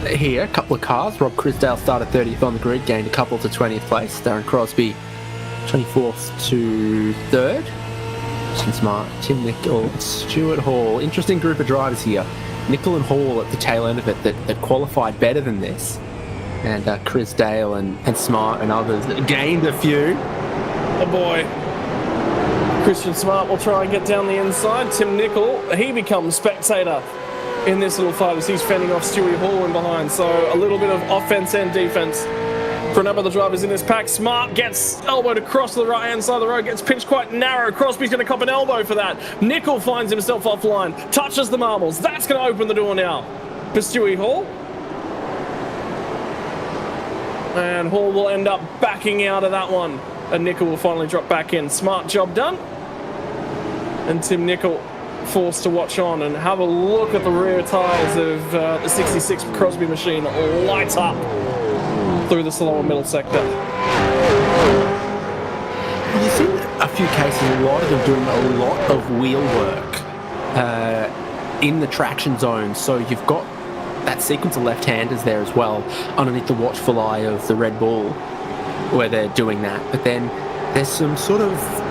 here, a couple of cars. Rob Crisdale started 30th on the grid, gained a couple to 20th place. Darren Crosby 24th to 3rd. Tim Smart, Tim Nicol, Stuart Hall. Interesting group of drivers here. Nicol and Hall at the tail end of it that qualified better than this. And Crisdale and Smart and others that gained a few. Oh boy. Christian Smart will try and get down the inside. Tim Nicol, he becomes spectator in this little fight as he's fending off Stewie Hall in behind. So a little bit of offense and defense for a number of the drivers in this pack. Smart gets elbowed across to the right hand side of the road, gets pinched quite narrow. Crosby's going to cop an elbow for that. Nicol finds himself offline, touches the marbles. That's going to open the door now for Stewie Hall. And Hall will end up backing out of that one. And Nicol will finally drop back in. Smart job done. And Tim Nicol forced to watch on and have a look at the rear tyres of the 66 Crosby machine light up through the slower middle sector. You've seen a few cases, a lot of them doing a lot of wheel work in the traction zone. So you've got that sequence of left-handers there as well, underneath the watchful eye of the Red Bull, where they're doing that. But then there's some sort of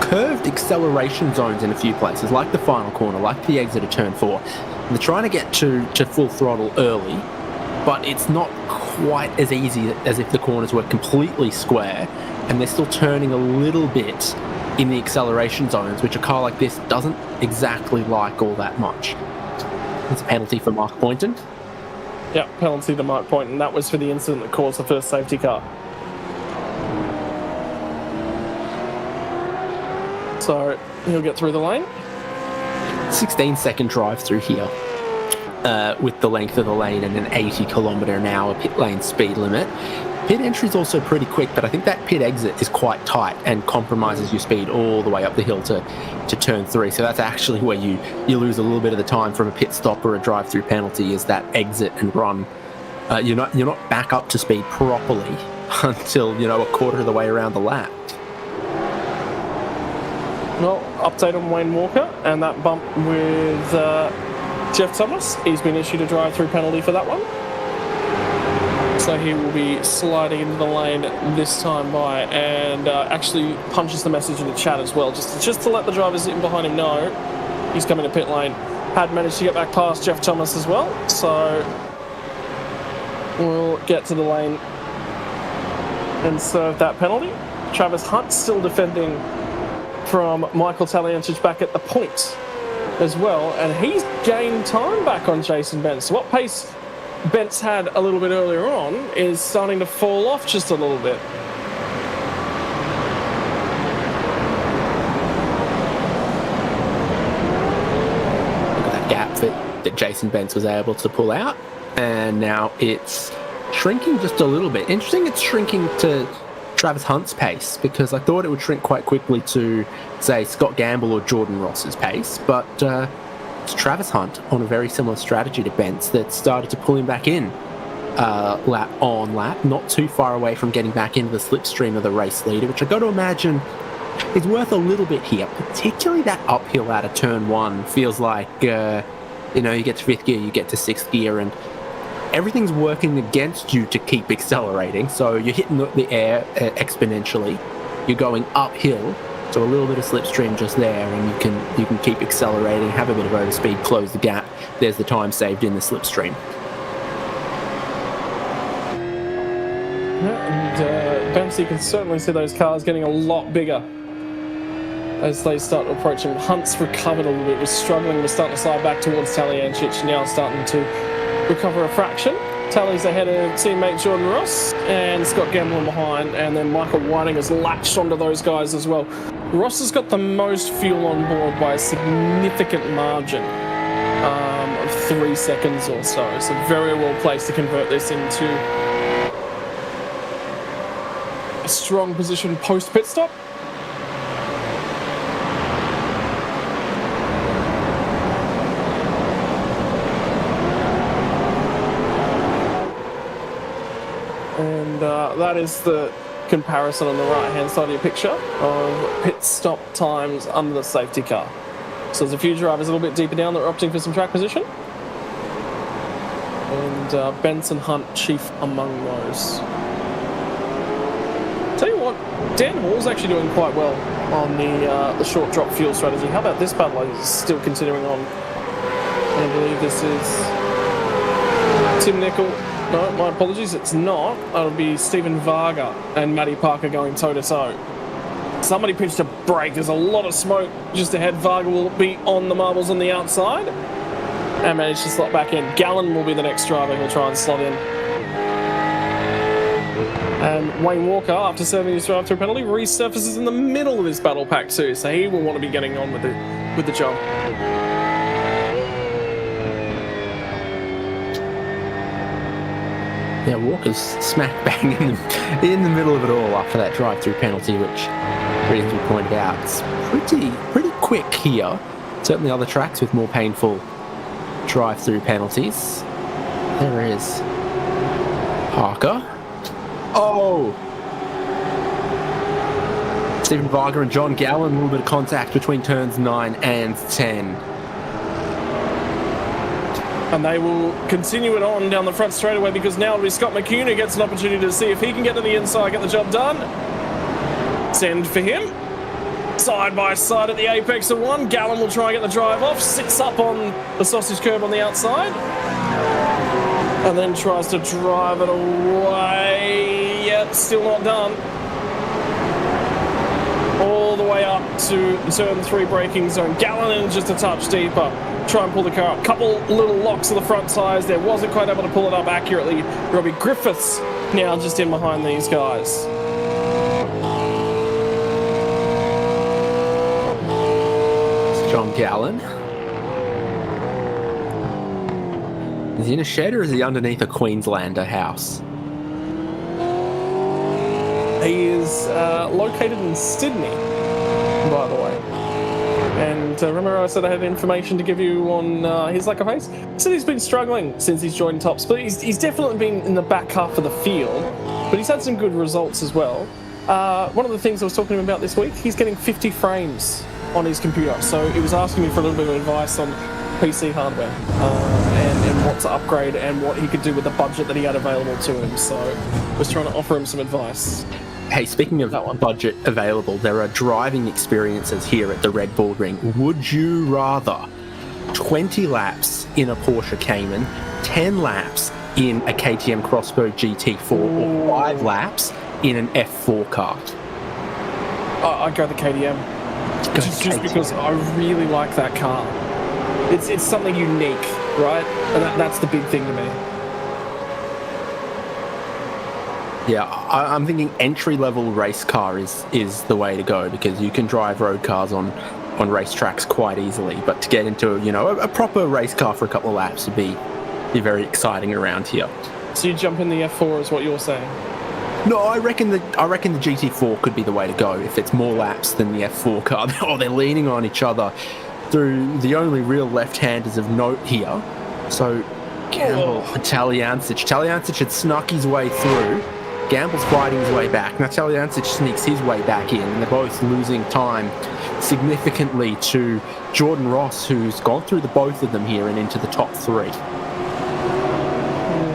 curved acceleration zones in a few places, like the final corner, like the exit of turn 4. And they're trying to get to full throttle early, but it's not quite as easy as if the corners were completely square, and they're still turning a little bit in the acceleration zones, which a car like this doesn't exactly like all that much. It's a penalty for Mark Boynton. Yep, penalty to Mike Boynton. That was for the incident that caused the first safety car. So he'll get through the lane. 16-second drive through here with the length of the lane and an 80km/h pit lane speed limit. Pit entry is also pretty quick, but I think that pit exit is quite tight and compromises your speed all the way up the hill to turn 3. So that's actually where you lose a little bit of the time from a pit stop or a drive-through penalty, is that exit and run. You're not back up to speed properly until a quarter of the way around the lap. Well, update on Wayne Walker and that bump with Jeff Thomas. He's been issued a drive-through penalty for that one. So he will be sliding into the lane this time by, and actually punches the message in the chat as well, just to let the drivers in behind him know he's coming to pit lane. Had managed to get back past Jeff Thomas as well, so we'll get to the lane and serve that penalty. Travis Hunt still defending from Michael Talyancic back at the point as well, and he's gained time back on Jason Bentz. What pace Bentz had a little bit earlier on is starting to fall off just a little bit. Look at that gap that Jason Bentz was able to pull out, and now it's shrinking just a little bit. Interesting, it's shrinking to Travis Hunt's pace, because I thought it would shrink quite quickly to, say, Scott Gamble or Jordan Ross's pace, but it's Travis Hunt on a very similar strategy to Bentz that started to pull him back in lap on lap, not too far away from getting back into the slipstream of the race leader, which I got to imagine is worth a little bit here, particularly that uphill out of turn 1 feels like You know, you get to 5th gear, you get to 6th gear, and everything's working against you to keep accelerating. So you're hitting the air exponentially. You're going uphill, so a little bit of slipstream just there, and you can keep accelerating, have a bit of overspeed, close the gap. There's the time saved in the slipstream. And Bamsey, you can certainly see those cars getting a lot bigger as they start to approach him. Hunt's recovered a little bit, was struggling, was starting to slide back towards Talyancic, now starting to recover a fraction. Tally's ahead of teammate Jordan Ross and Scott Gamblin behind, and then Michael Whiting has latched onto those guys as well. Ross has got the most fuel on board by a significant margin of 3 seconds or so. So very well placed to convert this into a strong position post pit stop. And that is the comparison on the right-hand side of your picture of pit stop times under the safety car. So there's a few drivers a little bit deeper down that are opting for some track position. And Benson Hunt chief among those. Tell you what, Dan Hall's actually doing quite well on the short drop fuel strategy. How about this battle is still continuing on? I believe this is Tim Nicol. No, my apologies, it's not. It'll be Stephen Varga and Matty Parker going toe-to-toe. Somebody pinched a brake. There's a lot of smoke just ahead. Varga will be on the marbles on the outside and manage to slot back in. Gallen will be the next driver who'll try and slot in. And Wayne Walker, after serving his drive-through penalty, resurfaces in the middle of this battle pack too, so he will want to be getting on with the job. Yeah, Walker's smack bang in the middle of it all after that drive-through penalty, which, as we pointed out, it's pretty quick here. Certainly other tracks with more painful drive-through penalties. There is Parker. Oh! Stephen Varga and John Gallen, a little bit of contact between turns 9 and 10. And they will continue it on down the front straightaway because now it'll be Scott McCune who gets an opportunity to see if he can get to the inside, get the job done. Send for him. Side by side at the apex of one. Gallen will try and get the drive off. Sits up on the sausage curb on the outside. And then tries to drive it away. Yet still not done. All the way up to the turn 3 braking zone. Gallen in just a touch deeper. Try and pull the car up. Couple little locks of the front tyres there. Wasn't quite able to pull it up accurately. Robbie Griffiths now just in behind these guys. It's John Gallen. Is he in a shed or is he underneath a Queenslander house? He is located in Sydney, by the way. And remember I said I had information to give you on his lack of pace? He said he's been struggling since he's joined Top Speed. He's definitely been in the back half of the field, but he's had some good results as well. One of the things I was talking to him about this week, he's getting 50 frames on his computer. So he was asking me for a little bit of advice on PC hardware and what to upgrade and what he could do with the budget that he had available to him. So I was trying to offer him some advice. Hey, speaking of budget available, there are driving experiences here at the Red Bull Ring. Would you rather 20 laps in a Porsche Cayman, 10 laps in a KTM Crossbow GT4, or 5 laps in an F4 car? I'd go the KTM. Just because I really like that car. It's something unique, right? And that's the big thing to me. Yeah, I'm thinking entry-level race car is the way to go because you can drive road cars on racetracks quite easily. But to get into a proper race car for a couple of laps would be very exciting around here. So you jump in the F4 is what you're saying? No, I reckon the GT4 could be the way to go if it's more laps than the F4 car. Oh, they're leaning on each other through the only real left-handers of note here. So Campbell, Talyancic had snuck his way through. Gamble's fighting his way back. Now Taliancic sneaks his way back in, and they're both losing time significantly to Jordan Ross, who's gone through the both of them here and into the top 3.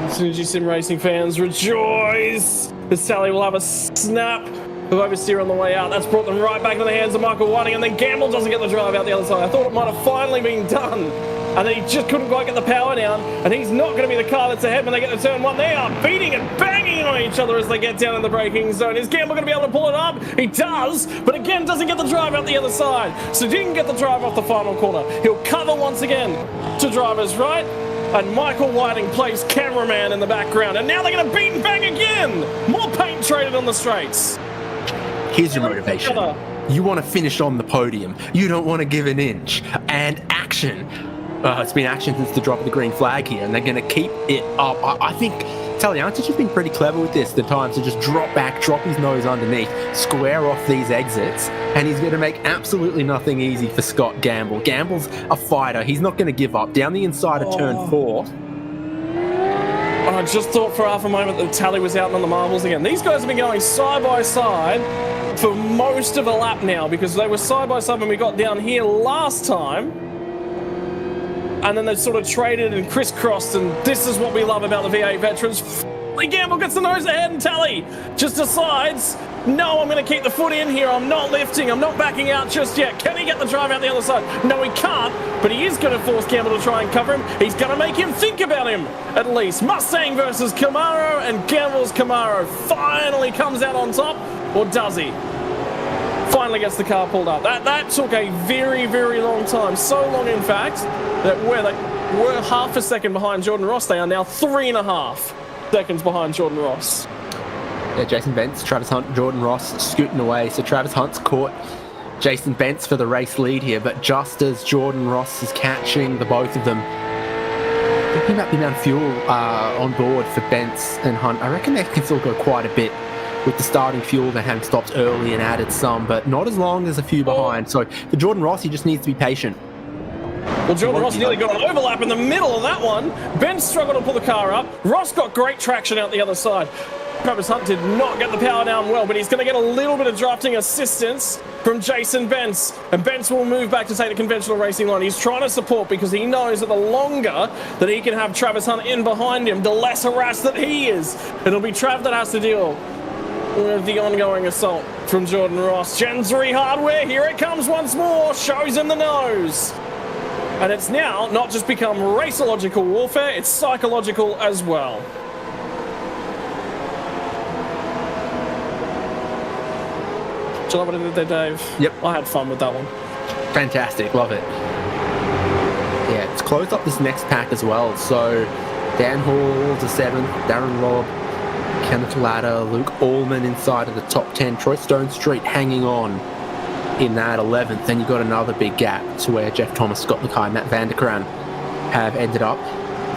Synergy Sim Racing fans rejoice! As Tally will have a snap of oversteer on the way out. That's brought them right back into the hands of Michael Whiting, and then Gamble doesn't get the drive out the other side. I thought it might have finally been done, and then he just couldn't quite get the power down, and he's not going to be the car that's ahead when they get to turn 1. They are beating and banging on each other as they get down in the braking zone. Is Gamble going to be able to pull it up? He does, but again doesn't get the drive out the other side. So didn't get the drive off the final corner. He'll cover once again to drivers right, and Michael Whiting plays cameraman in the background, and now they're going to beat and bang again. More paint traded on the straights. Here's your motivation. You want to finish on the podium. You don't want to give an inch. And action. It's been action since the drop of the green flag here, and they're going to keep it up. I think Taliancic has been pretty clever with this, the times to just drop back, drop his nose underneath, square off these exits, and he's going to make absolutely nothing easy for Scott Gamble. Gamble's a fighter. He's not going to give up. Down the inside of turn 4. I just thought for half a moment that Tally was out on the marbles again. These guys have been going side by side for most of a lap now, because they were side by side when we got down here last time. And then they sort of traded and crisscrossed, and this is what we love about the V8 veterans. Gamble gets the nose ahead, and Tally just decides, no, I'm going to keep the foot in here. I'm not lifting. I'm not backing out just yet. Can he get the drive out the other side? No, he can't, but he is going to force Gamble to try and cover him. He's going to make him think about him, at least. Mustang versus Camaro, and Gamble's Camaro finally comes out on top, or does he? Finally gets the car pulled up. That took a very, very long time. So long, in fact, that where they were half a second behind Jordan Ross, they are now 3.5 seconds behind Jordan Ross. Yeah, Jason Bentz, Travis Hunt, Jordan Ross scooting away. So Travis Hunt's caught Jason Bentz for the race lead here, but just as Jordan Ross is catching the both of them, thinking about the amount of fuel on board for Bentz and Hunt, I reckon they can still go quite a bit with the starting fuel. They had stopped early and added some, but not as long as a few behind. So for Jordan Ross, he just needs to be patient. Well, Jordan Ross nearly got an overlap in the middle of that one. Ben struggled to pull the car up. Ross got great traction out the other side. Travis Hunt did not get the power down well, but he's going to get a little bit of drafting assistance from Jason Bentz. And Bentz will move back to take the conventional racing line. He's trying to support because he knows that the longer that he can have Travis Hunt in behind him, the less harassed that he is. It'll be Trav that has to deal with the ongoing assault from Jordan Ross. Gen 3 hardware, here it comes once more, shows him the nose. And it's now not just become raceological warfare, it's psychological as well. Do you love what I did there, Dave? Yep. I had fun with that one. Fantastic, love it. Yeah, it's closed up this next pack as well. So Dan Hall to 7th, Darren Robb, Kenneth Latta, Luke Allman inside of the top 10, Troy Stone Street hanging on in that 11th. Then you've got another big gap to where Jeff Thomas, Scott Mackay, Matt Vanderkran have ended up.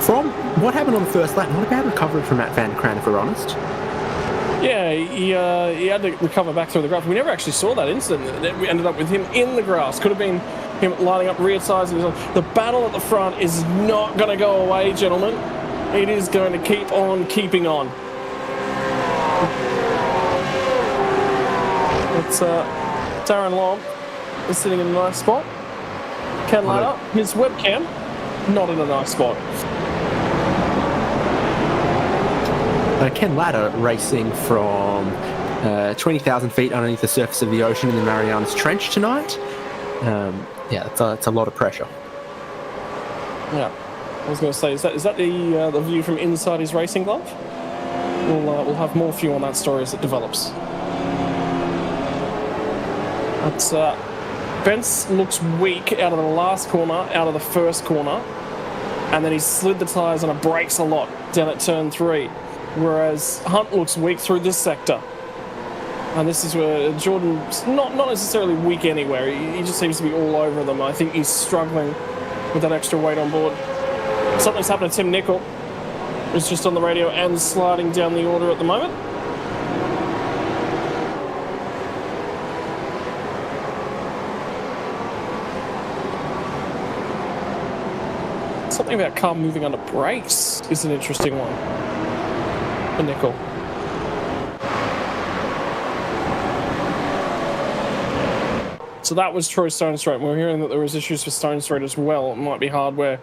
From what happened on the first lap, not a bad recovery from Matt Vanderkran, if we're honest. Yeah, he had to recover back through the grass. We never actually saw that incident. We ended up with him in the grass. Could have been him lining up rear sides. The battle at the front is not going to go away, gentlemen. It is going to keep on keeping on. It's Darren Long is sitting in a nice spot. Ken Latta, his webcam, not in a nice spot. Ken Latta racing from 20,000 feet underneath the surface of the ocean in the Marianas Trench tonight. Yeah, it's a lot of pressure. Yeah, I was going to say, is that the view from inside his racing glove? We'll have more for you on that story as it develops. That's Bentz looks weak out of the last corner, out of the first corner, and then he slid the tyres and it brakes a lot down at turn 3. Whereas Hunt looks weak through this sector. And this is where Jordan's not necessarily weak anywhere. He just seems to be all over them. I think he's struggling with that extra weight on board. Something's happened to Tim Nicol, who's just on the radio and sliding down the order at the moment. Something about car moving under brakes is an interesting one. Nickel. So that was true Stone Straight. We're hearing that there was issues for Stone Straight as well. It might be hardware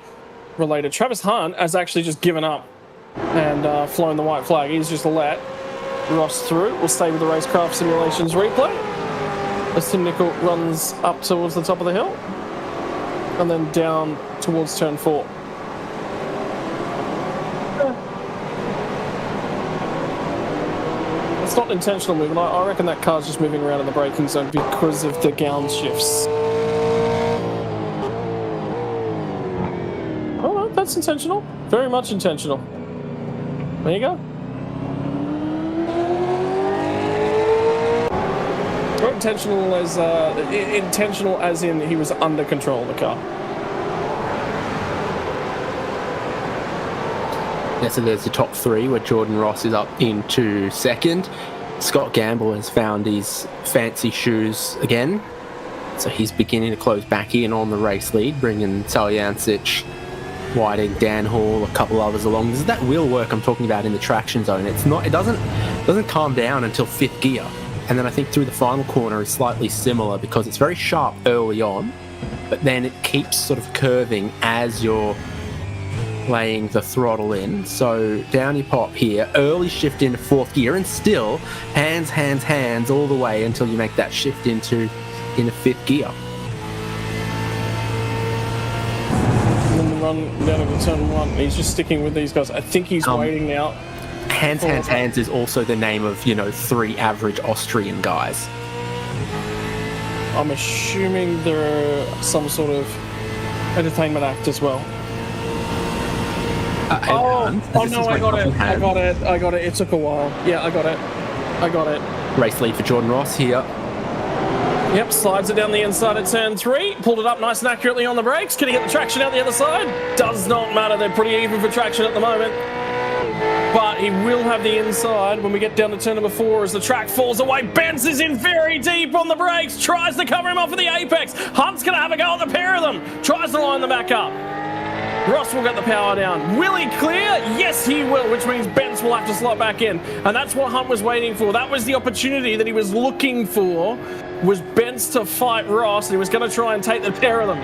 related. Travis Hunt has actually just given up and flown the white flag. He's just let Ross through. We'll stay with the RaceKraft Simulations replay as Tim Nicol runs up towards the top of the hill and then down towards turn 4. It's not intentional movement. I reckon that car's just moving around in the braking zone because of the gown shifts. Oh no, that's intentional. Very much intentional. There you go. Not intentional as in he was under control of the car. Yeah, so there's the top 3 where Jordan Ross is up into second. Scott Gamble has found his fancy shoes again. So he's beginning to close back in on the race lead, bringing Saljancic, Whiting, Dan Hall, a couple others along. This is that wheel work I'm talking about in the traction zone. It doesn't calm down until 5th gear. And then I think through the final corner is slightly similar because it's very sharp early on, but then it keeps sort of curving as you're laying the throttle in. So down you pop here, early shift into 4th gear, and still hands all the way until you make that shift into 5th gear. And then the run down into turn 1. He's just sticking with these guys. I think he's waiting now. Hands is also the name of, 3 average Austrian guys. I'm assuming they're some sort of entertainment act as well. Oh no, I got it. It took a while. Yeah, I got it. Race lead for Jordan Ross here. Yep, slides it down the inside at turn 3. Pulled it up nice and accurately on the brakes. Can he get the traction out the other side? Does not matter. They're pretty even for traction at the moment. But he will have the inside when we get down to turn number 4 as the track falls away. Benz is in very deep on the brakes. Tries to cover him off at the apex. Hunt's going to have a go at the pair of them. Tries to line them back up. Ross will get the power down. Will he clear? Yes, he will, which means Benz will have to slot back in. And that's what Hunt was waiting for. That was the opportunity that he was looking for, was Benz to fight Ross, and he was going to try and take the pair of them.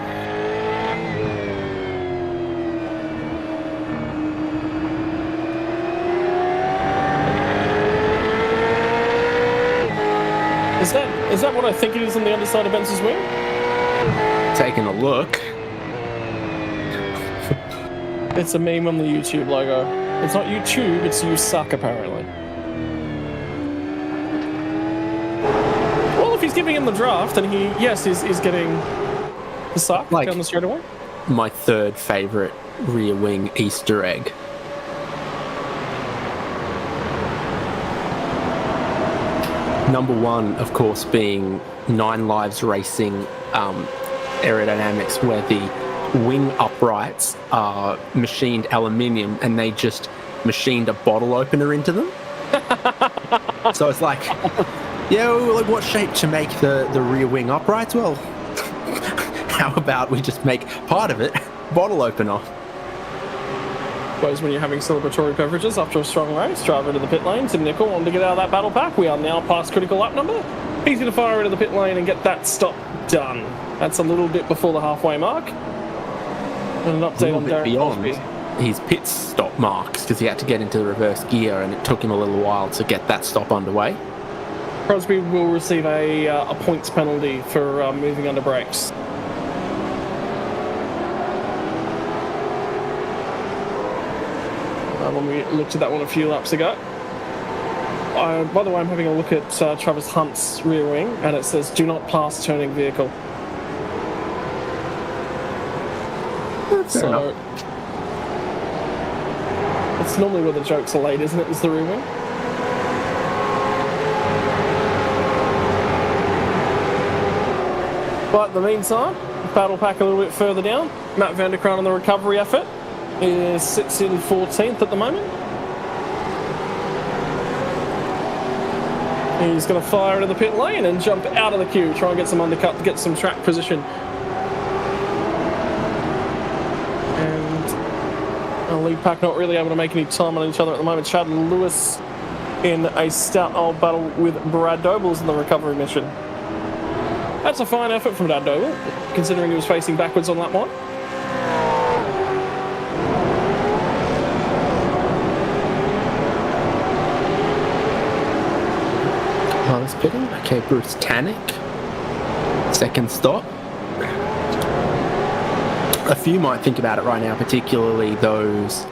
Is that what I think it is on the underside of Benz's wing? Taking a look. It's a meme on the YouTube logo. It's not YouTube, it's You Suck, apparently. Well, if he's giving him the draft, then he's getting the suck down the straightaway. My 3rd favourite rear wing Easter egg. Number 1, of course, being 9 Lives Racing aerodynamics, where the wing uprights are machined aluminium and they just machined a bottle opener into them. So it's like, what shape to make the rear wing uprights? Well, how about we just make part of it bottle opener? When you're having celebratory beverages after a strong race, drive into the pit lane. Tim Nicol wanting to get out of that battle pack. We are now past critical lap number. He's going to fire into the pit lane and get that stop done. That's a little bit before the halfway mark. And an update on Darren beyond his pit stop marks because he had to get into the reverse gear and it took him a little while to get that stop underway. Crosby will receive a points penalty for moving under brakes. When we looked at that one a few laps ago. By the way, I'm having a look at Travis Hunt's rear wing, and it says, "Do not pass turning vehicle." So it's normally where the jokes are laid, isn't it? Is the rear wing? But in the meantime, battle pack a little bit further down. Matt Vanderkraan on the recovery effort. He sits in 14th at the moment. He's going to fire into the pit lane and jump out of the queue, try and get some undercut to get some track position. And our lead pack not really able to make any time on each other at the moment. Chad Lewis in a stout old battle with Brad Dobles in the recovery mission. That's a fine effort from Dad Doble, considering he was facing backwards on that one. Harness pitting. Okay, Bruce Tannick. Second stop. A few might think about it right now, particularly those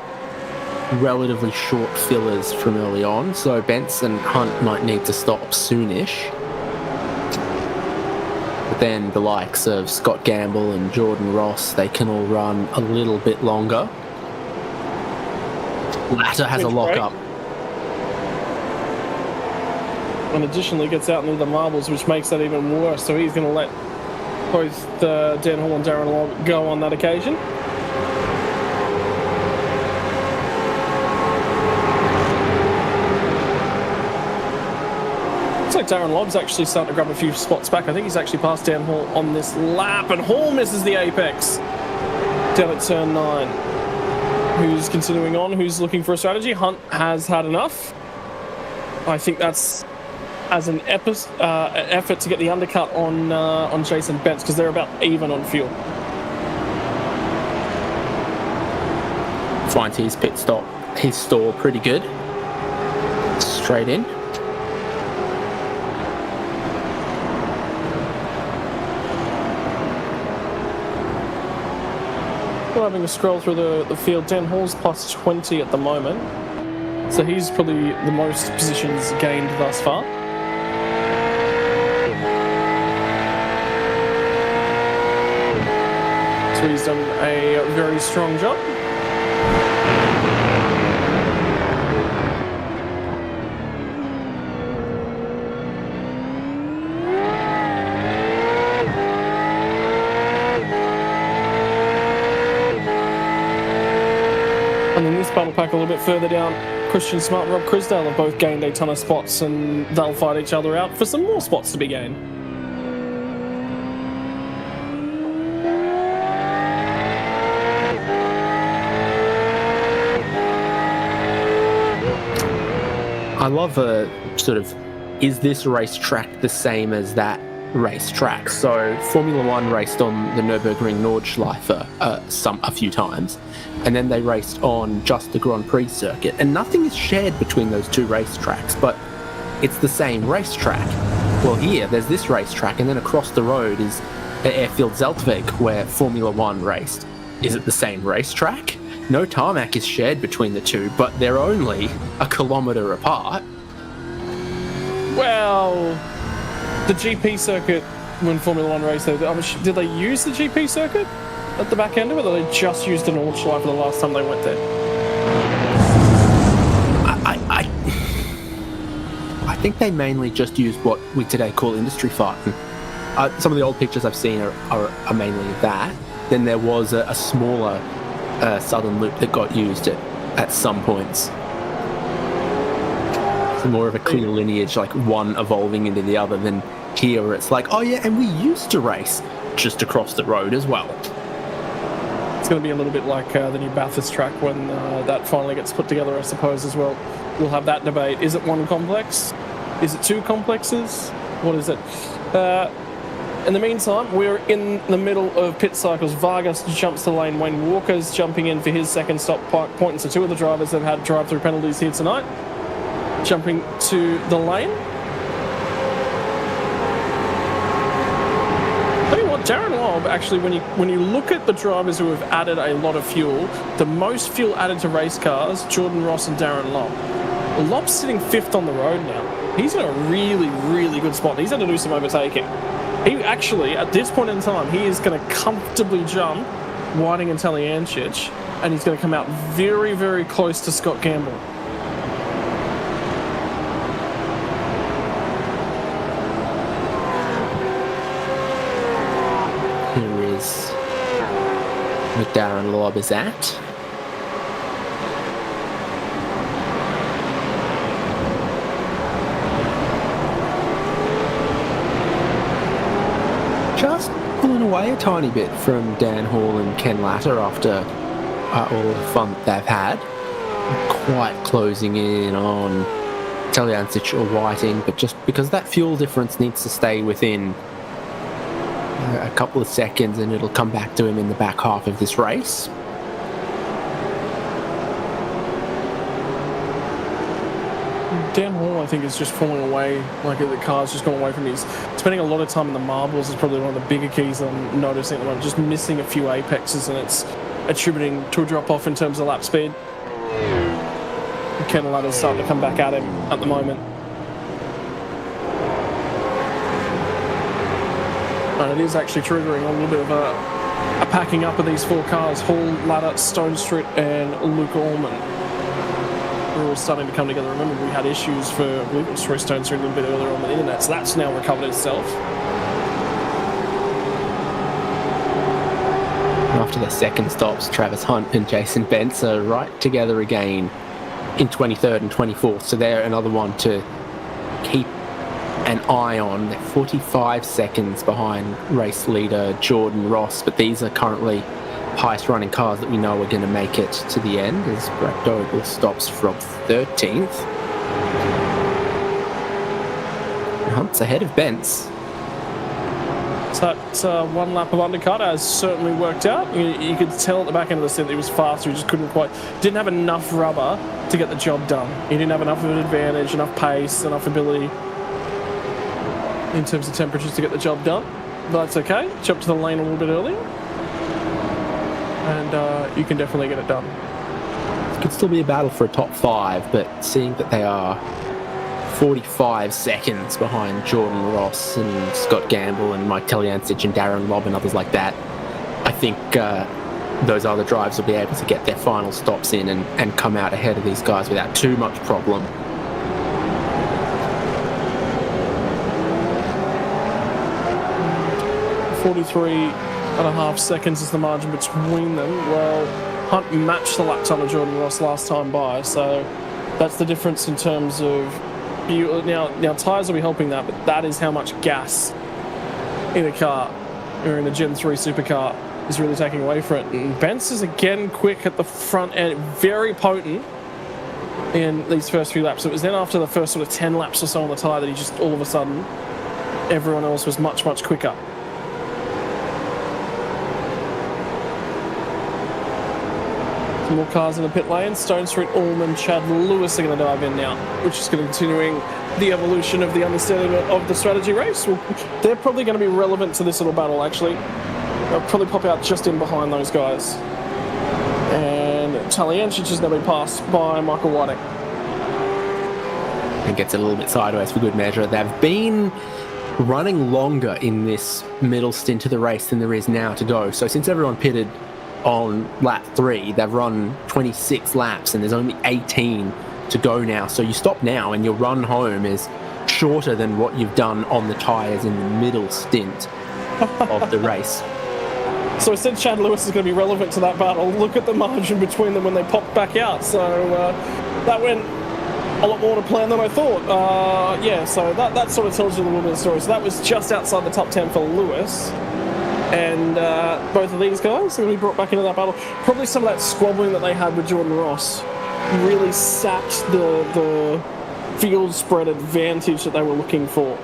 relatively short fillers from early on. So Benson Hunt might need to stop soonish. But then the likes of Scott Gamble and Jordan Ross, they can all run a little bit longer. Latter has a lockup. And additionally gets out into the marbles, which makes that even worse. So he's going to let both Dan Hall and Darren Lobb go on that occasion. Looks like Darren Lobb's actually starting to grab a few spots back. I think he's actually passed Dan Hall on this lap, and Hall misses the apex down at turn 9. Who's continuing on? Who's looking for a strategy? Hunt has had enough. I think that's as an effort to get the undercut on Jason Bentz, because they're about even on fuel. Finds his pit stop, his stall pretty good. Straight in. Still having a scroll through the field. Dan Hall's plus 20 at the moment, so he's probably the most positions gained thus far. So he's done a very strong job. And then this battle pack a little bit further down, Christian Smart and Rob Crisdale have both gained a ton of spots, and they'll fight each other out for some more spots to be gained. I love a sort of, is this racetrack the same as that racetrack? So Formula One raced on the Nürburgring Nordschleife a few times, and then they raced on just the Grand Prix circuit, and nothing is shared between those two racetracks, but it's the same racetrack. Well, here there's this racetrack, and then across the road is Airfield Zeltweg, where Formula One raced. Is it the same racetrack? No tarmac is shared between the two, but they're only a kilometre apart. Well, the GP circuit, when Formula One raced there, did they use the GP circuit at the back end of it, or they just used the Nordschleife the last time they went there? I think they mainly just used what we today call industry fighting. Some of the old pictures I've seen are mainly that. Then there was a smaller southern loop that got used at some points. It's more of a clear lineage, like one evolving into the other, than here where it's like, oh yeah, and we used to race just across the road as well. It's going to be a little bit like the new Bathurst track when that finally gets put together, I suppose, as well. We'll have that debate. Is it one complex? Is it two complexes? What is it? In the meantime, we're in the middle of pit cycles. Vargas jumps to lane. Wayne Walker's jumping in for his second stop, pointing to two of the drivers that have had drive-through penalties here tonight. Jumping to the lane. Tell you what, Darren Lobb, actually, when you look at the drivers who have added a lot of fuel, the most fuel added to race cars, Jordan Ross and Darren Lobb. Lobb's sitting 5th on the road now. He's in a really, really good spot. He's had to do some overtaking. He actually, at this point in time, he is going to comfortably jump Whiting and Taliancic, and he's going to come out very, very close to Scott Gamble. Here is where Darren Lobb is at. Just pulling away a tiny bit from Dan Hall and Ken Latter after all the fun that they've had. Quite closing in on Taliancic or Whiting, but just because that fuel difference needs to stay within a couple of seconds and it'll come back to him in the back half of this race. Dan Hall, I think, is just falling away. Like, the car's just gone away from his. Spending a lot of time in the marbles is probably one of the bigger keys I'm noticing at the moment. Just missing a few apexes, and it's attributing to a drop-off in terms of lap speed. Kennel ladder's starting to come back at him at the moment. And it is actually triggering a little bit of a packing up of these 4 cars. Hall, Ladder, Stone Street, and Luke Allman. We're all starting to come together. Remember, we had issues for, I believe it was Troy Stone Street a little bit earlier on the internet, so that's now recovered itself. After their second stops, Travis Hunt and Jason Bentz are right together again in 23rd and 24th, so they're another one to keep an eye on. They're 45 seconds behind race leader Jordan Ross, but these are currently highest running cars that we know are going to make it to the end, as Brad Doble stops from 13th. Hunt's ahead of Bentz. So that 1 lap of undercut has certainly worked out. You could tell at the back end of the stint that he was faster. He just didn't have enough rubber to get the job done. He didn't have enough of an advantage, enough pace, enough ability in terms of temperatures to get the job done. But that's okay. Jump to the lane a little bit early, and you can definitely get it done. It could still be a battle for a top 5, but seeing that they are 45 seconds behind Jordan Ross and Scott Gamble and Mike Teliancic and Darren Lobb and others like that, I think those other drives will be able to get their final stops in and come out ahead of these guys without too much problem. 43.5 seconds is the margin between them. Well, Hunt matched the lap time of Jordan Ross last time by, so that's the difference in terms of now tyres will be helping that, but that is how much gas in a car or in a Gen 3 supercar is really taking away from it. And Bentz is again quick at the front end, very potent in these first few laps. It was then after the first sort of 10 laps or so on the tyre that he just all of a sudden everyone else was much quicker. More cars in the pit lane. Stone Street, Allman, Chad Lewis are going to dive in now, which is going to continuing the evolution of the understanding of the strategy race. Well, they're probably going to be relevant to this little battle, actually. They'll probably pop out just in behind those guys. And Taliancic has now been passed by Michael Whiting. It gets a little bit sideways for good measure. They've been running longer in this middle stint of the race than there is now to go. So since everyone pitted on lap 3, they've run 26 laps and there's only 18 to go now. So you stop now and your run home is shorter than what you've done on the tyres in the middle stint of the race. So I said Chad Lewis is going to be relevant to that battle. Look at the margin between them when they popped back out. So that went a lot more to plan than I thought. Yeah, so that sort of tells you a little bit of the story. So that was just outside the top 10 for Lewis. And both of these guys are going to be brought back into that battle. Probably some of that squabbling that they had with Jordan Ross really sapped the field spread advantage that they were looking for.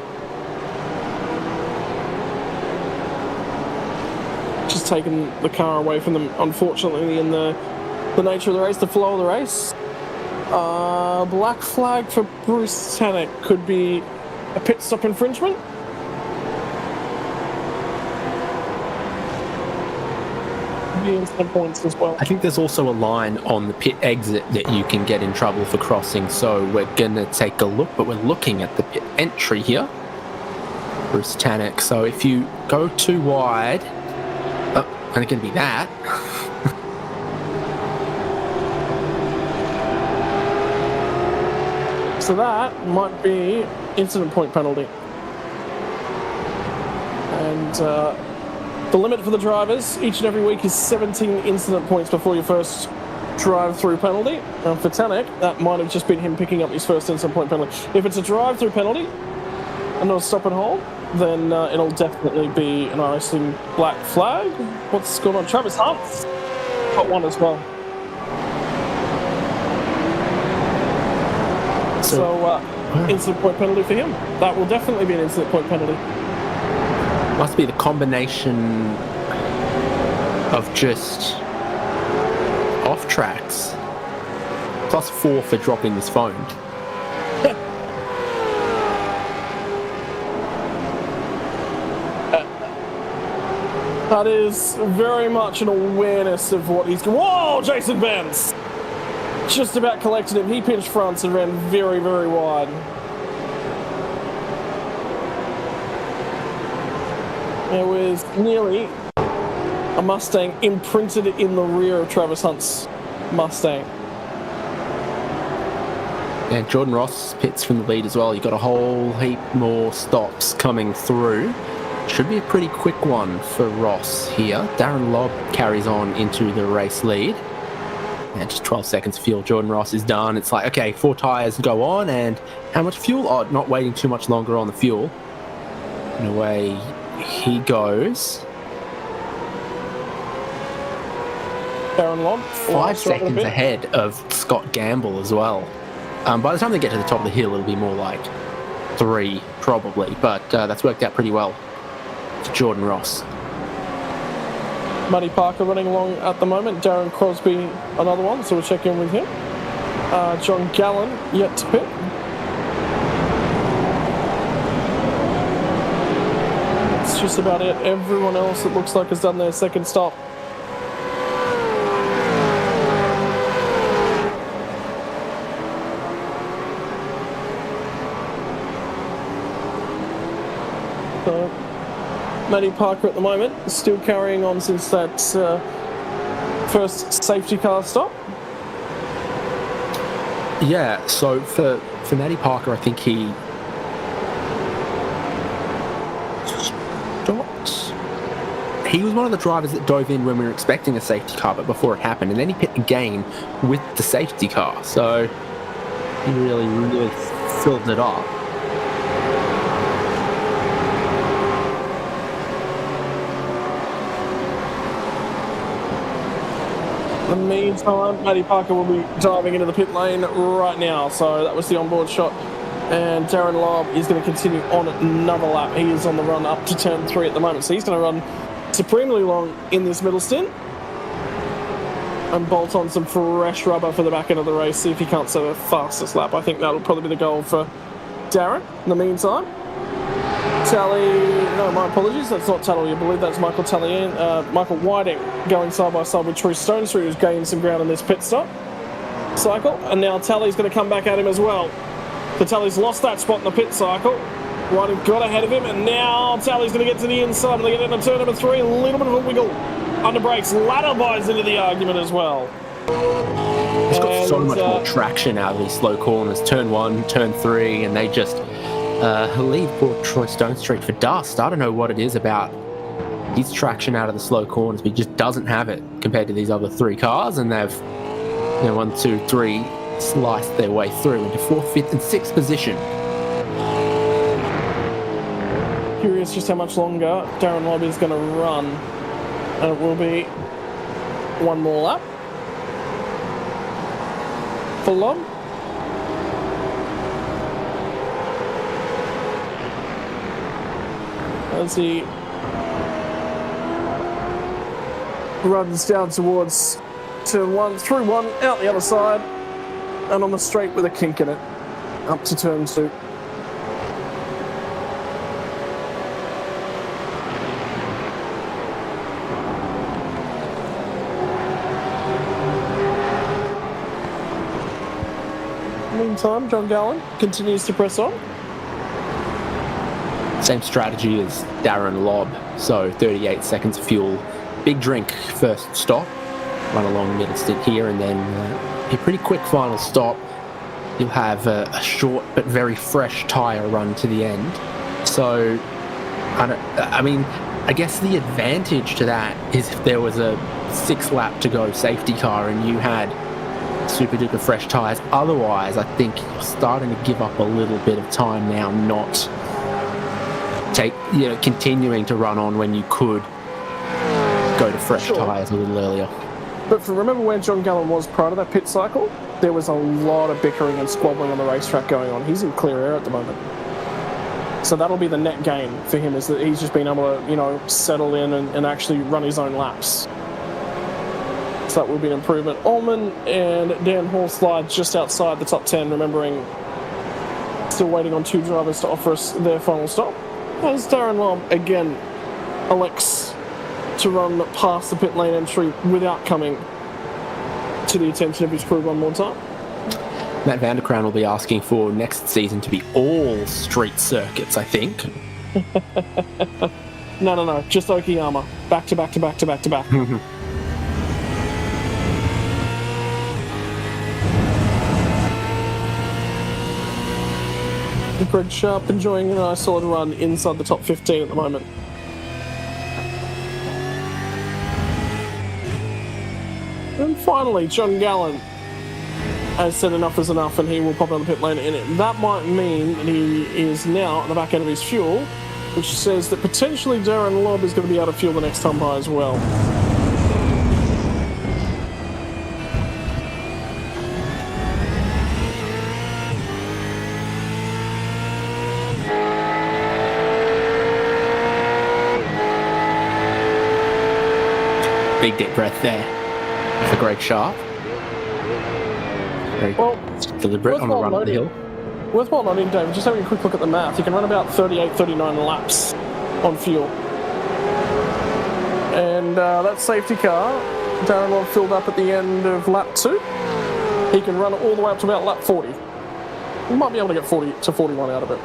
Just taking the car away from them, unfortunately, in the nature of the race, the flow of the race. Black flag for Bruce Tanek. Could be a pit stop infringement. Instant points as well. I think there's also a line on the pit exit that you can get in trouble for crossing, so we're gonna take a look, but we're looking at the pit entry here. Bruce Tanek. So if you go too wide, and it can be that. So that might be incident point penalty. And the limit for the drivers each and every week is 17 incident points before your first drive-through penalty. For Tanek, that might have just been him picking up his first incident point penalty. If it's a drive-through penalty and not a stop and hold, then it'll definitely be an iRacing black flag. What's going on? Travis Hunt's got one as well. So incident point penalty for him. That will definitely be an incident point penalty. Must be the combination of just off tracks. +4 for dropping this phone. That is very much an awareness of what he's... Whoa, Jason Benz! Just about collected him. He pinched fronts and ran very, very wide. There was nearly a Mustang imprinted in the rear of Travis Hunt's Mustang. And Jordan Ross pits from the lead as well. You've got a whole heap more stops coming through. Should be a pretty quick one for Ross here. Darren Lobb carries on into the race lead. And just 12 seconds fuel. Jordan Ross is done. It's like, okay, 4 tyres go on, and how much fuel? Oh, not waiting too much longer on the fuel. And away he goes. Darren Lobb. 5 seconds ahead of Scott Gamble as well. By the time they get to the top of the hill, it'll be more like 3 probably, but that's worked out pretty well to Jordan Ross. Matty Parker running along at the moment. Darren Crosby, another one, so we'll check in with him. John Gallen, yet to pit. That's just about it. Everyone else, it looks like, has done their second stop. So, Matty Parker at the moment, still carrying on since that first safety car stop. Yeah, so for Matty Parker, I think he stopped. He was one of the drivers that dove in when we were expecting a safety car, but before it happened, and then he pit again with the safety car. So he really filled it up. In the meantime, Matty Parker will be diving into the pit lane right now. So that was the onboard shot. And Darren Lobb is going to continue on another lap. He is on the run up to turn 3 at the moment. So he's going to run supremely long in this middle stint and bolt on some fresh rubber for the back end of the race. See if he can't set the fastest lap. I think that'll probably be the goal for Darren. In the meantime, my apologies, that's not Talley, I believe that's Michael Talley, Michael Whiting going side by side with Troy Stonestreet, who's gained some ground in this pit stop cycle, and now Talley's going to come back at him as well. So Talley's lost that spot in the pit cycle. Whiting got ahead of him, and now Talley's going to get to the inside, and they get into turn number 3, a little bit of a wiggle under brakes. Ladder buys into the argument as well. He's got so much more traction out of these slow corners, turn 1, turn 3, and they just leave poor Troy Stonestreet for dust. I don't know what it is about his traction out of the slow corners, but he just doesn't have it compared to these other 3 cars, and they've 1, 2, 3 sliced their way through into 4th, 5th and 6th position. Curious just how much longer Darren Lobb is going to run, and it will be one more lap for Lobb. As he runs down towards turn 1, through 1, out the other side, and on the straight with a kink in it, up to turn 2. Meantime, John Gallen continues to press on. Same strategy as Darren Lobb, so 38 seconds of fuel. Big drink first stop, run along middle stint here, and then a pretty quick final stop. You'll have a short but very fresh tyre run to the end. So, I guess the advantage to that is if there was a 6 lap to go safety car and you had super duper fresh tyres. Otherwise, I think you're starting to give up a little bit of time now, not continuing to run on when you could go to fresh tyres a little earlier. But remember where John Gallen was prior to that pit cycle? There was a lot of bickering and squabbling on the racetrack going on. He's in clear air at the moment. So that'll be the net gain for him, is that he's just been able to, you know, settle in and actually run his own laps. So that will be an improvement. Ullman and Dan Hall slide just outside the top 10, remembering still waiting on 2 drivers to offer us their final stop. As Darren Lobb again elects to run past the pit lane entry without coming to the attention of his crew one more time. Matt Vanderkroon will be asking for next season to be all street circuits, I think. No, just Okayama. Back to back to back to back to back. Greg Sharp enjoying a nice solid run inside the top 15 at the moment. And finally, John Gallen has said enough is enough, and he will pop out the pit lane in it. That might mean that he is now at the back end of his fuel, which says that potentially Darren Lobb is going to be out of fuel the next time by as well. Big deep breath there for Greg Sharp. Very deliberate on the run up the hill. Worthwhile noting, David, just having a quick look at the math, you can run about 38, 39 laps on fuel. And that safety car, Darren Lobb filled up at the end of lap 2. He can run it all the way up to about lap 40. He might be able to get 40 to 41 out of it.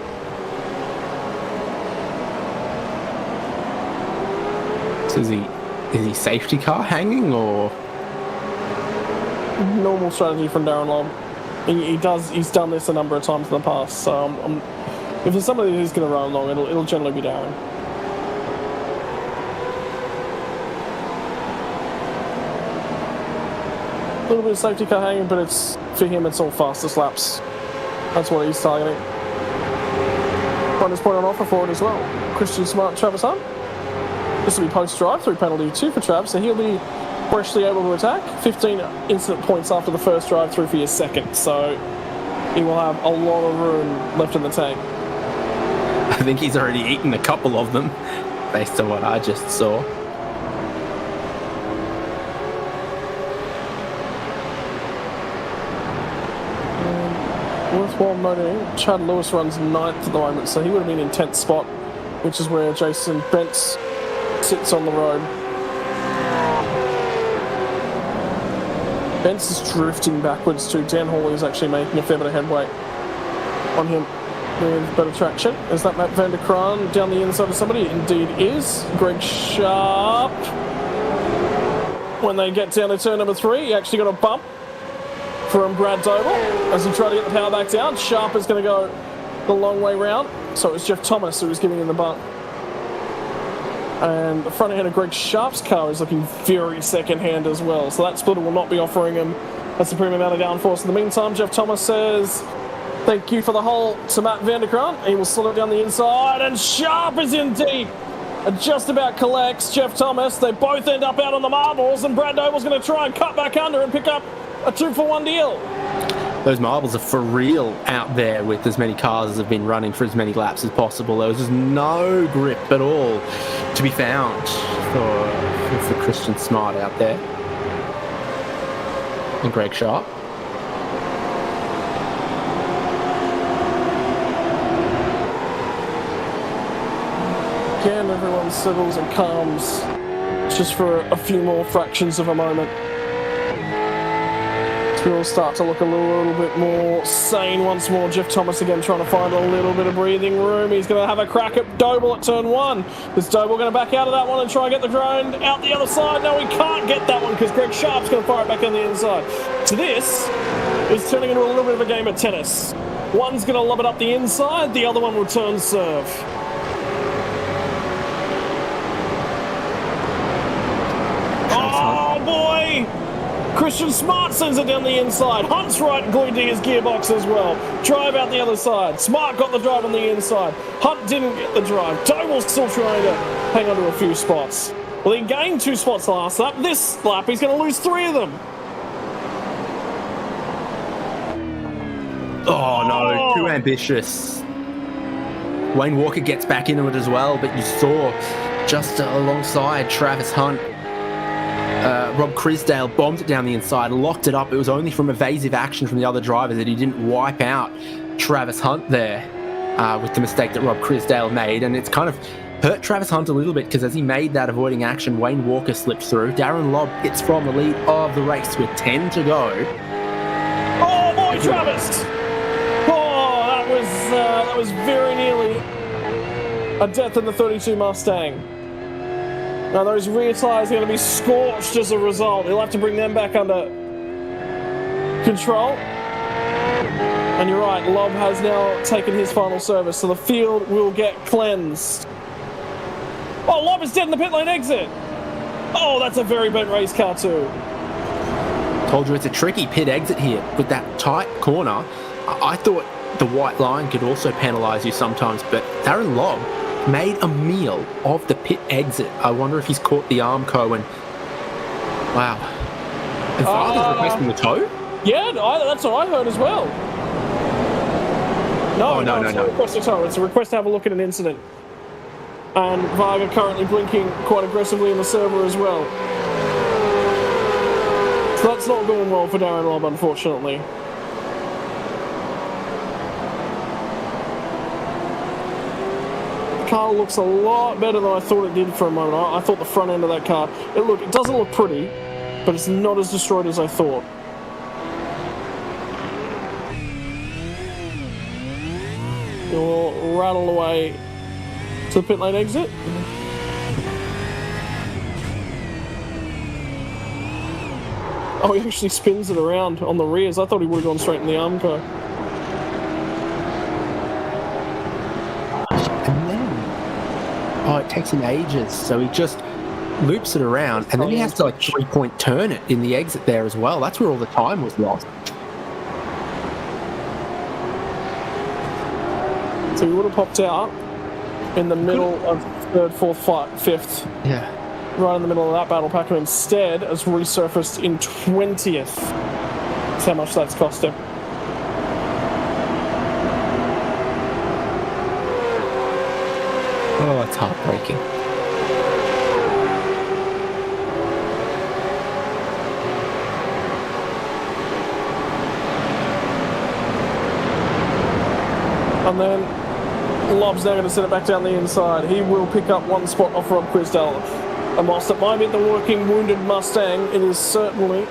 So is he safety car hanging, or normal strategy from Darren Lobb? He's done this a number of times in the past, so if there's somebody who's going to run along, it'll generally be Darren. A little bit of safety car hanging, but it's for him, it's all fastest laps. That's what he's targeting. Bonus point on offer for it as well. Christian Smart, Travis Hunt. This will be post-drive through penalty 2 for Trav, so he'll be freshly able to attack. 15 incident points after the first drive through for your second, so he will have a lot of room left in the tank. I think he's already eaten a couple of them, based on what I just saw. Worthwhile noting, Chad Lewis runs 9th at the moment, so he would have been in 10th spot, which is where Jason Bentz sits on the road. Bentz is drifting backwards too. Dan Hawley is actually making a fair bit of headway on him with better traction. Is that Matt Vanderkroon down the inside of somebody? Indeed is. Greg Sharp. When they get down to turn number 3, he actually got a bump from Brad Doble as he tried to get the power back down. Sharp is going to go the long way round. So it was Jeff Thomas who was giving him the bump. And the front end of Greg Sharp's car is looking very second-hand as well. So that splitter will not be offering him a supreme amount of downforce. In the meantime, Jeff Thomas says thank you for the hole to Matt Vanderkroon. He will slow it down the inside, and Sharp is in deep. It just about collects Jeff Thomas. They both end up out on the marbles, and Brad Doble's going to try and cut back under and pick up a 2-for-1 deal. Those marbles are for real out there with as many cars as have been running for as many laps as possible. There was just no grip at all to be found for Christian Smart out there. And Greg Sharp. Again, everyone settles and calms just for a few more fractions of a moment. We'll start to look a little bit more sane once more. Jeff Thomas again trying to find a little bit of breathing room. He's going to have a crack at Doble at turn 1. Is Doble going to back out of that one and try and get the drone out the other side? No, he can't get that one because Greg Sharp's going to fire it back on the inside. So this is turning into a little bit of a game of tennis. One's going to lob it up the inside, the other one will turn serve. Oh boy! Christian Smart sends it down the inside. Hunt's right glued to his gearbox as well. Drive out the other side. Smart got the drive on the inside. Hunt didn't get the drive. Doble's still trying to hang on to a few spots. Well, he gained 2 spots last lap. This lap, he's going to lose 3 of them. Oh no, too ambitious. Wayne Walker gets back into it as well, but you saw just alongside Travis Hunt, Rob Crisdale bombed it down the inside, locked it up. It was only from evasive action from the other drivers that he didn't wipe out Travis Hunt there with the mistake that Rob Crisdale made, and it's kind of hurt Travis Hunt a little bit because as he made that avoiding action, Wayne Walker slipped through. Darren Lobb hits from the lead of the race with 10 to go. Oh boy, Travis! Oh, that was very nearly a death in the 32 Mustang. Now those rear tyres are going to be scorched as a result. He'll have to bring them back under control. And you're right, Lobb has now taken his final service, so the field will get cleansed. Oh, Lobb is dead in the pit lane exit. Oh, that's a very bent race car too. Told you it's a tricky pit exit here with that tight corner. I thought the white line could also penalise you sometimes, but Darren Lobb made a meal of the pit exit. I wonder if he's caught the Armco and... Wow. And Father's requesting the tow? Yeah, that's what I heard as well. No, it's not a request to tow. It's a request to have a look at an incident. And Varga currently blinking quite aggressively in the server as well. So that's not going well for Darren Lobb, unfortunately. The car looks a lot better than I thought it did for a moment. I thought the front end of that car, it doesn't look pretty, but it's not as destroyed as I thought. We'll rattle away to the pit lane exit. Oh, he actually spins it around on the rears. I thought he would have gone straight in the Armco. And then, it takes him ages. So he just loops it around, and then he has to 3-point turn it in the exit there as well. That's where all the time was lost. So he would have popped out in the middle of third, fourth, fifth. Yeah. Right in the middle of that battle pack, and instead has resurfaced in 20th. That's how much that's cost him. Oh, it's heartbreaking. And then Lobb's now going to send it back down the inside. He will pick up one spot off Rob Crisdale. And whilst it might be the working wounded Mustang, it is certainly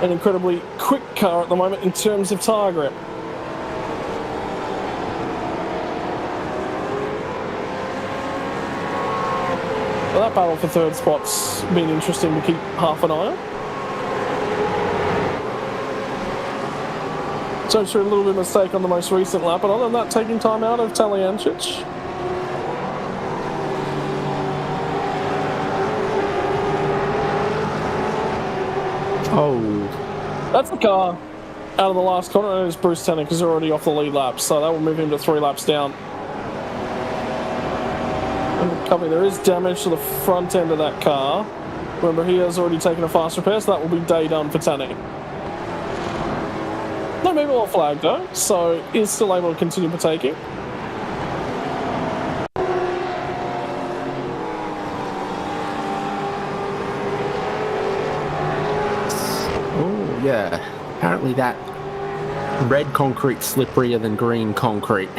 an incredibly quick car at the moment in terms of tyre grip. Well, that battle for third spot's been interesting to keep half an eye on. So through a little bit of mistake on the most recent lap, but other than that, taking time out of Taliancic. Oh. That's the car out of the last corner, and it's Bruce Tanner because they're already off the lead lap, so that will move him to 3 laps down. And there is damage to the front end of that car. Remember, he has already taken a fast repair, so that will be day done for Tanner. No mobile flag though, so is still able to continue partaking. Oh, yeah. Apparently that red concrete slipperier than green concrete.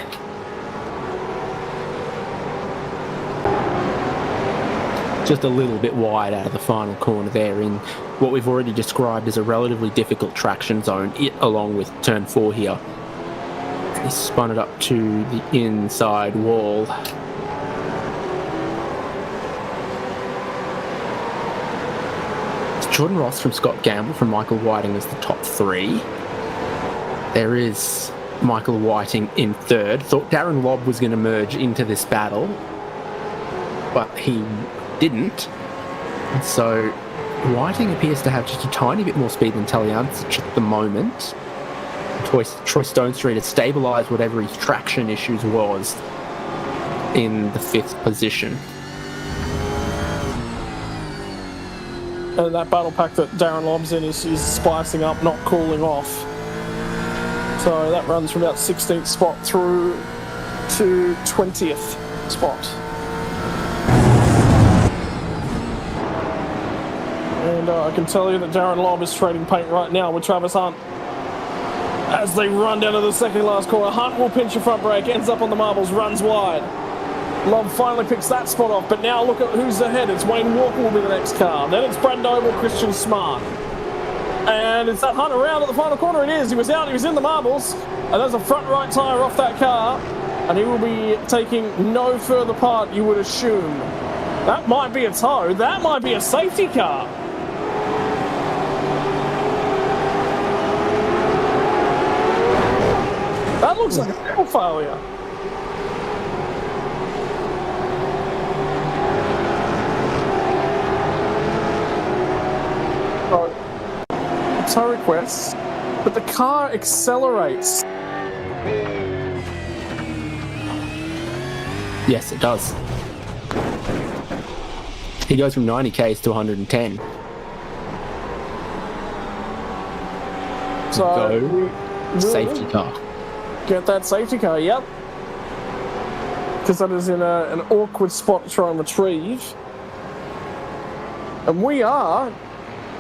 Just a little bit wide out of the final corner there in what we've already described as a relatively difficult traction zone, along with turn 4 here. He spun it up to the inside wall. It's Jordan Ross from Scott Gamble from Michael Whiting as the top 3. There is Michael Whiting in 3rd. Thought Darren Lobb was going to merge into this battle, but he didn't. And so Whiting appears to have just a tiny bit more speed than Taliancic at the moment. Troy Stonestreet has stabilised whatever his traction issues was in the 5th position. And that battle pack that Darren Lobb's in is spicing up, not cooling off. So that runs from about 16th spot through to 20th spot. And I can tell you that Darren Lobb is trading paint right now with Travis Hunt. As they run down to the second last corner, Hunt will pinch a front brake, ends up on the marbles, runs wide. Lobb finally picks that spot off, but now look at who's ahead. It's Wayne Walker will be the next car. Then it's Brad Noble, Christian Smart. And it's that Hunt around at the final corner. It is. He was out. He was in the marbles. And there's a front right tyre off that car. And he will be taking no further part, you would assume. That might be a tow. That might be a safety car. That looks like a total failure. So, tow requests, but the car accelerates. Yes, it does. He goes from 90 k's to 110. So Go. Safety car. Get that safety car, yep. Because that is in an awkward spot to try and retrieve. And we are...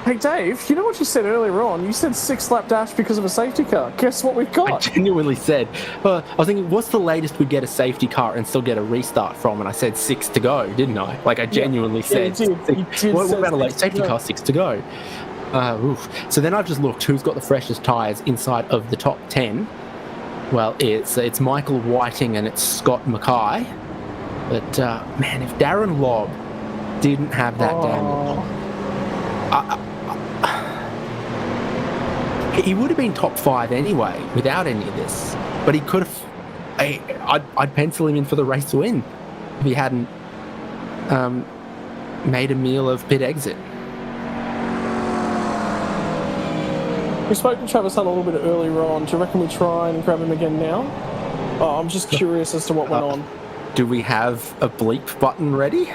Hey Dave, you know what you said earlier on? You said 6-lap dash because of a safety car. Guess what we've got? I genuinely said, I was thinking, what's the latest we get a safety car and still get a restart from? And I said 6 to go, didn't I? Like I genuinely said, you did what say about a late 6 to safety go. car? 6 to go. So then I've just looked who's got the freshest tyres inside of the top 10. Well, it's Michael Whiting and it's Scott Mackay. But man, if Darren Lobb didn't have that damage, he would have been top 5 anyway without any of this. But he could have. I'd pencil him in for the race win if he hadn't made a meal of pit exit. We spoke to Travis Hunt a little bit earlier on. Do you reckon we try and grab him again now? Oh, I'm just curious as to what went on. Do we have a bleep button ready?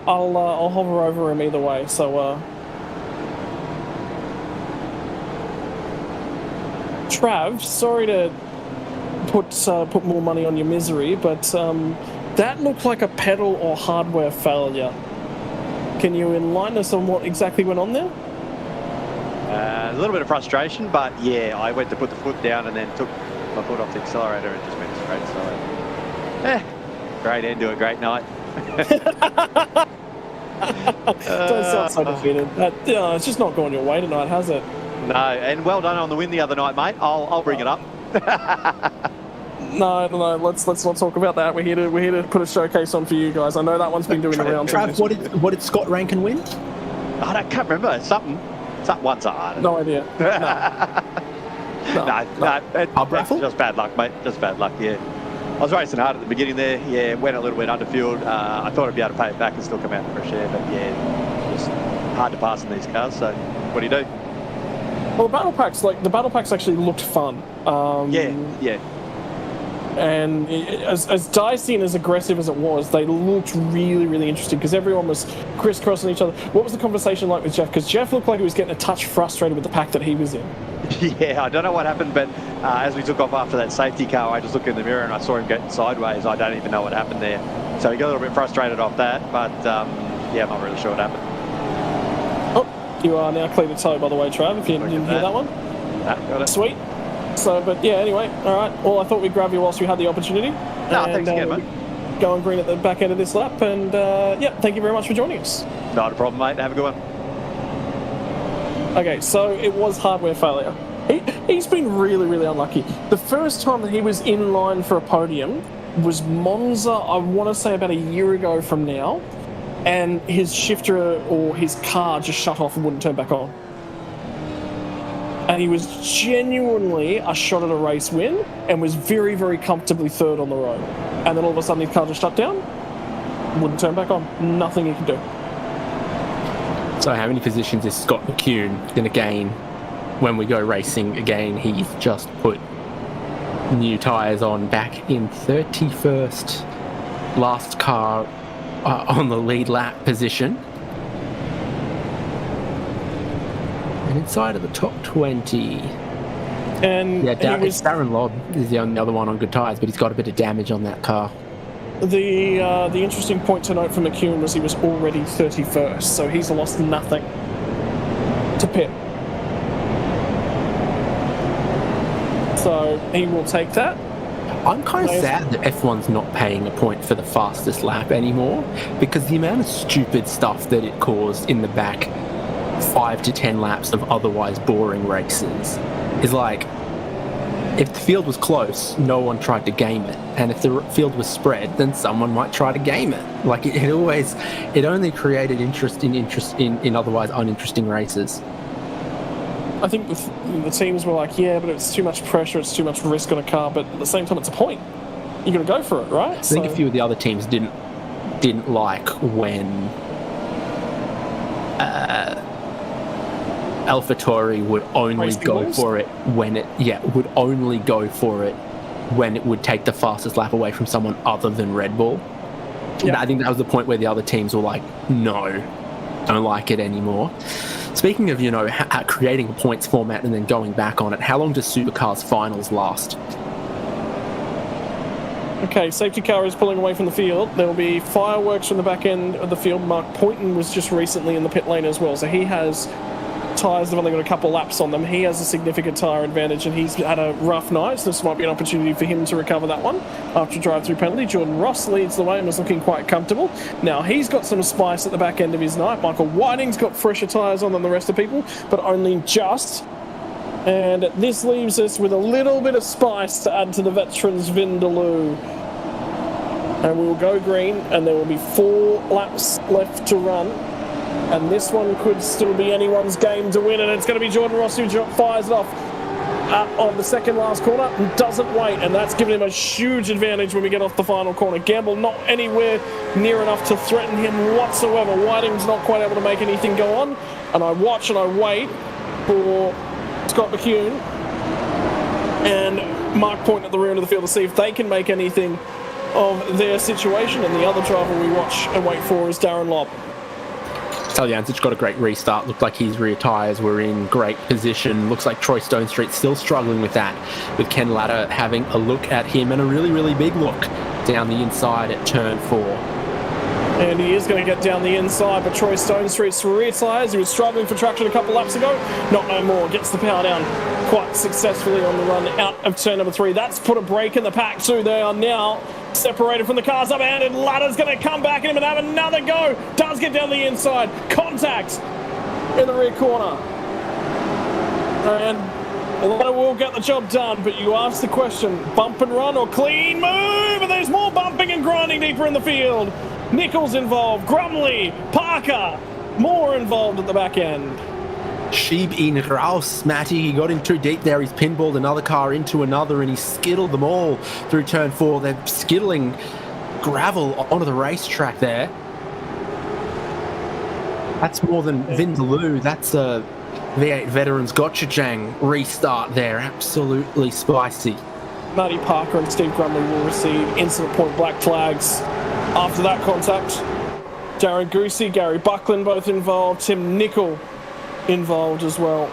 I'll hover over him either way. So, Trav, sorry to put more money on your misery, but that looked like a pedal or hardware failure. Can you enlighten us on what exactly went on there? A little bit of frustration, but yeah, I went to put the foot down and then took my foot off the accelerator and just went straight. So, great end to a great night. Don't sound so defeated. It's just not going your way tonight, has it? No, and well done on the win the other night, mate. I'll bring it up. No. Let's not talk about that. We're here to put a showcase on for you guys. I know that one's been doing the rounds. Trav, what did Scott Rankin win? I can't remember. Something once I had it. No idea. No. Pub raffle? Just bad luck, mate. Just bad luck, yeah. I was racing hard at the beginning there. Yeah, went a little bit underfield. I thought I'd be able to pay it back and still come out for a share, but yeah, just hard to pass in these cars. So, what do you do? Well, the battle packs actually looked fun. Yeah. And as dicey and as aggressive as it was, they looked really, really interesting because everyone was crisscrossing each other. What was the conversation like with Jeff? Because Jeff looked like he was getting a touch frustrated with the pack that he was in. Yeah, I don't know what happened, but as we took off after that safety car, I just looked in the mirror and I saw him getting sideways. I don't even know what happened there. So he got a little bit frustrated off that, but yeah, I'm not really sure what happened. Oh, you are now clear to tow, by the way, Trav, if you didn't hear that one. Got it. Sweet. So, but yeah, anyway, all right. Well, I thought we'd grab you whilst we had the opportunity. No, thanks again, mate. Go and green at the back end of this lap, and yeah, thank you very much for joining us. Not a problem, mate. Have a good one. Okay, so it was hardware failure. He's been really, really unlucky. The first time that he was in line for a podium was Monza, I want to say about a year ago from now, and his shifter or his car just shut off and wouldn't turn back on. And he was genuinely a shot at a race win and was very, very comfortably third on the road. And then all of a sudden his car just shut down, wouldn't turn back on. Nothing he could do. So how many positions is Scott McCune going to gain when we go racing again? He's just put new tyres on back in 31st. Last car on the lead lap position. And inside of the top 20. And Yeah, he was Darren Lobb is the only other one on good tyres, but he's got a bit of damage on that car. the interesting point to note for McEwen was he was already 31st, so he's lost nothing to pit. So he will take that. I'm kind of sad that F1's not paying a point for the fastest lap anymore, because the amount of stupid stuff that it caused in the back 5 to 10 laps of otherwise boring races is like, if the field was close, no one tried to game it, and if the field was spread, then someone might try to game it. Like it only created interest in otherwise uninteresting races. I think the teams were like, yeah, but it's too much pressure, it's too much risk on a car, but at the same time, it's a point. You're going to go for it, right? I think a few of the other teams didn't like when AlphaTauri would only go for it when it would take the fastest lap away from someone other than Red Bull. Yeah. I think that was the point where the other teams were like, no, don't like it anymore. Speaking of, creating a points format and then going back on it, how long does Supercars finals last? Okay, safety car is pulling away from the field. There will be fireworks from the back end of the field. Mark Poynton was just recently in the pit lane as well, so he has tyres that have only got a couple laps on them. He has a significant tyre advantage, and he's had a rough night, so this might be an opportunity for him to recover that one after a drive-through penalty. Jordan Ross leads the way and was looking quite comfortable. Now, he's got some spice at the back end of his night. Michael Whiting's got fresher tyres on than the rest of people, but only just. And this leaves us with a little bit of spice to add to the veterans' Vindaloo. And we will go green, and there will be 4 laps left to run. And this one could still be anyone's game to win, and it's going to be Jordan Ross who fires it off on the second last corner and doesn't wait, and that's given him a huge advantage when we get off the final corner. Gamble not anywhere near enough to threaten him whatsoever. Whiting's not quite able to make anything go on, and I watch and I wait for Scott McEwen and Mark Point at the rear end of the field to see if they can make anything of their situation, and the other driver we watch and wait for is Darren Lobb. Talyancic got a great restart. Looked like his rear tyres were in great position. Looks like Troy Stonestreet's still struggling with that, with Ken Latta having a look at him and a really, really big look down the inside at turn 4. And he is going to get down the inside, but Troy Stonestreet's rear tyres, he was struggling for traction a couple laps ago, not no more. Gets the power down quite successfully on the run out of turn number 3. That's put a break in the pack too. They are now separated from the cars up ahead, and Latta's going to come back at him and have another go. Does get down the inside. Contact in the rear corner. And Latta will get the job done, but you ask the question, bump and run or clean move? And there's more bumping and grinding deeper in the field. Nichols involved, Grumley, Parker, more involved at the back end. Sheeb in Raus, Matty, he got in too deep there. He's pinballed another car into another, and he skittled them all through turn 4. They're skittling gravel onto the racetrack there. That's more than Vindaloo. That's a V8 Veterans Gochujang restart there. Absolutely spicy. Matty Parker and Steve Grumley will receive incident point black flags after that contact. Darren Goosey, Gary Buckland both involved. Tim Nicol involved as well.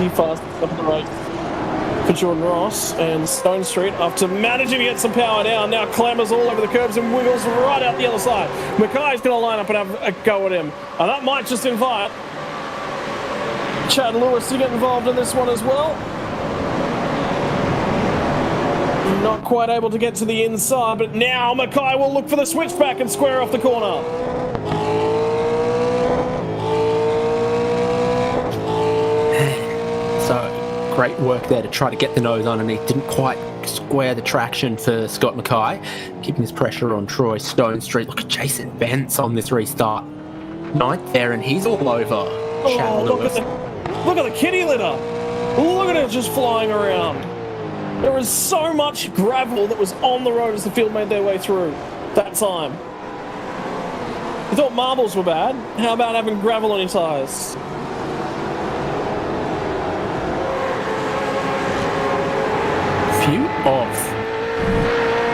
He fastest up the race for Jordan Ross, and Stonestreet, after managing to get some power down, now clambers all over the curbs and wiggles right out the other side. Mackay's going to line up and have a go at him, and that might just invite Chad Lewis to get involved in this one as well. Not quite able to get to the inside, but now Mackay will look for the switchback and square off the corner. So, great work there to try to get the nose underneath. Didn't quite square the traction for Scott Mackay, keeping his pressure on Troy Stonestreet. Look at Jason Bentz on this restart. 9th there, and he's all over Chad Lewis. Look at the kitty litter. Look at it just flying around. There was so much gravel that was on the road as the field made their way through that time. You thought marbles were bad? How about having gravel on your tyres? Few of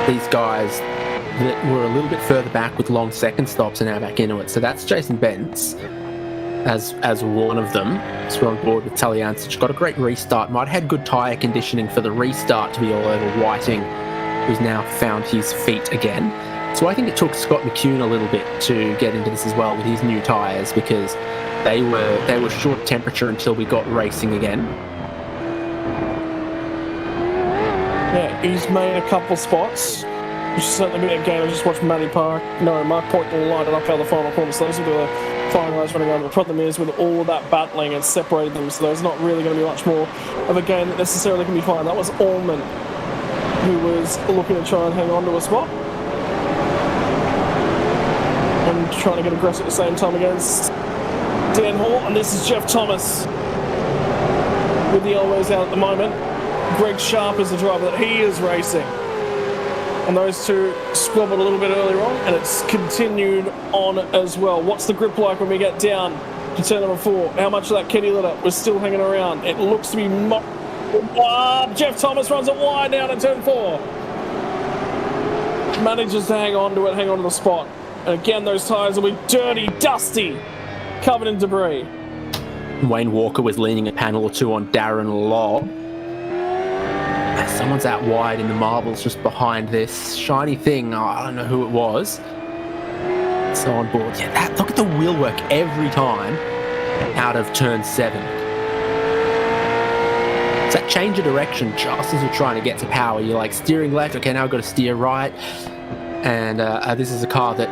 these guys that were a little bit further back with long second stops are now back into it. So that's Jason Bentz. as one of them. So we're on board with Talliancic. Got a great restart. Might have had good tyre conditioning for the restart to be all over Whiting, who's now found his feet again. So I think it took Scott McCune a little bit to get into this as well with his new tyres, because they were short temperature until we got racing again. Yeah, he's made a couple spots, which is certainly been a game. I just watched Mark Point line it up out of the final corner, so those will be the final guys running on. The problem is, with all of that battling, it's separated them, so there's not really going to be much more of a game that necessarily can be fine. That was Allman, who was looking to try and hang on to a spot and trying to get aggressive at the same time against Dan Hall. And this is Jeff Thomas with the elbows out at the moment. Greg Sharp is the driver that he is racing. And those two squabbled a little bit earlier on, and it's continued on as well. What's the grip like when we get down to turn number 4? How much of that kitty litter was still hanging around? It looks to be... Jeff Thomas runs it wide down at turn 4. Manages to hang on to it, hang on to the spot. And again, those tyres will be dirty, dusty, covered in debris. Wayne Walker was leaning a panel or two on Darren Lobb. Someone's out wide in the marbles just behind this shiny thing. Oh, I don't know who it was. So on board. Yeah, look at the wheel work every time out of turn 7. It's that change of direction just as you're trying to get to power. You're like steering left. Okay, now I've got to steer right. And this is a car that,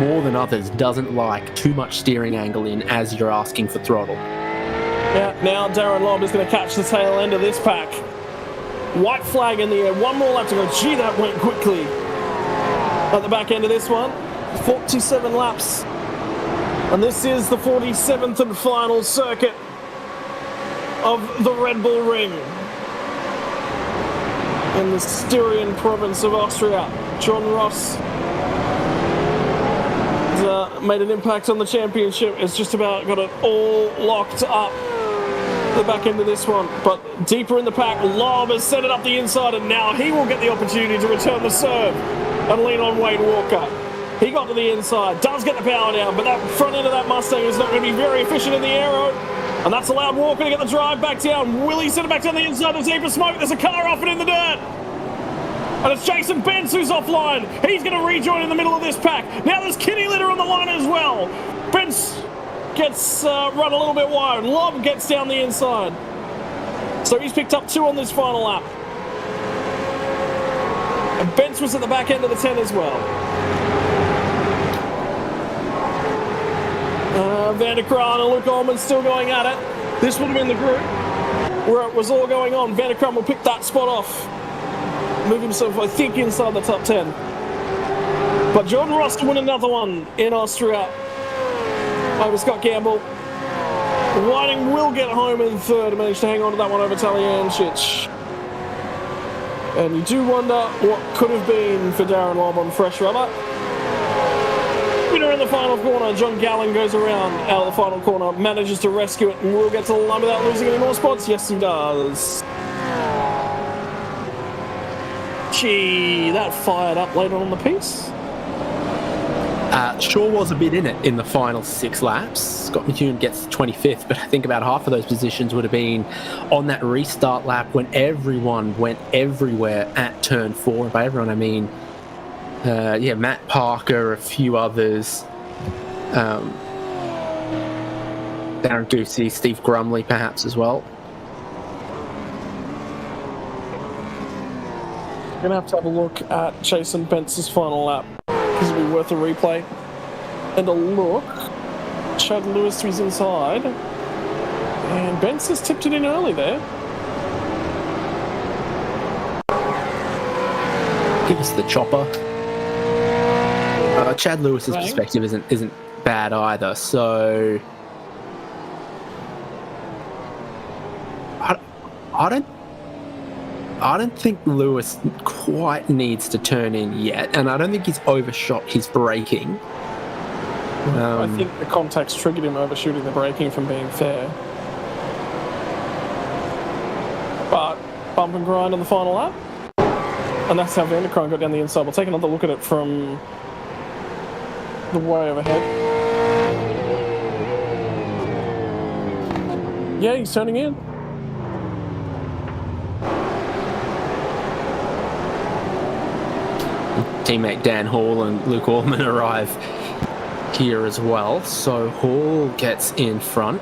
more than others, doesn't like too much steering angle in as you're asking for throttle. Yeah, now Darren Lobb is going to catch the tail end of this pack. White flag in the air. One more lap to go. Gee, that went quickly. At the back end of this one, 47 laps. And this is the 47th and final circuit of the Red Bull Ring in the Styrian province of Austria. John Ross has made an impact on the championship. It's just about got it all locked up. The back end of this one, but deeper in the pack, Lobb has set it up the inside, and now he will get the opportunity to return the serve and lean on Wayne Walker. He got to the inside, does get the power down, but that front end of that Mustang is not going to be very efficient in the aero, and that's allowed Walker to get the drive back down. Will he set it back down the inside? There's deeper smoke, there's a car off and in the dirt. And it's Jason Bentz who's offline. He's going to rejoin in the middle of this pack. Now there's kitty litter on the line as well. Bentz gets run a little bit wide. Lobb gets down the inside. So he's picked up 2 on this final lap. And Bentz was at the back end of the 10 as well. Van der Kraan and Luke Ullman still going at it. This would have been the group where it was all going on. Van der Kraan will pick that spot off. Move himself, I think, inside the top 10. But Jordan Ross to win another one in Austria over Scott Campbell. Whiting will get home in third and manage to hang on to that one over Talliancic. And you do wonder what could have been for Darren Lobb on fresh rubber. Winner in the final corner, John Gallen goes around out of the final corner, manages to rescue it, and will get to the line without losing any more spots. Yes, he does. Gee, that fired up later on the piece. Sure was a bit in it in the final 6 laps. Scott McCune gets 25th, but I think about half of those positions would have been on that restart lap when everyone went everywhere at turn 4. And by everyone, I mean, Matt Parker, a few others, Darren Goosey, Steve Grumley perhaps as well. We're going to have a look at Jason Bentz's final lap because it'll be worth a replay. And a look. Chad Lewis to his inside. And Bentz has tipped it in early there. Give us the chopper. Chad Lewis's perspective isn't bad either, so I don't think Lewis quite needs to turn in yet, and I don't think he's overshot his braking. I think the contact's triggered him overshooting the braking, from being fair. But bump and grind on the final lap. And that's how Van der Kraan got down the inside. We'll take another look at it from the way overhead. Yeah, he's turning in. Teammate Dan Hall and Luke Allman arrive here as well. So Hall gets in front,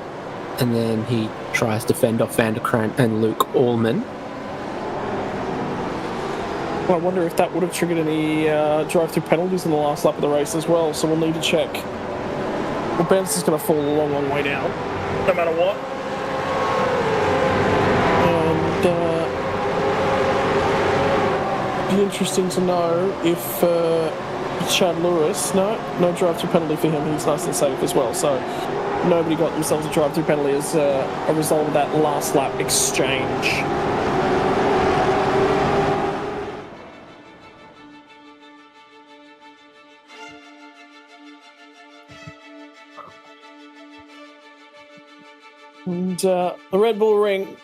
and then he tries to fend off Van der Krant and Luke Allman. Well, I wonder if that would have triggered any drive-through penalties in the last lap of the race as well, so we'll need to check. Well, Benz is going to fall a long, long way down, no matter what. And be interesting to know if Chad Lewis, no drive-through penalty for him, he's nice and safe as well, so nobody got themselves a drive-through penalty as a result of that last lap exchange. And the Red Bull Ring.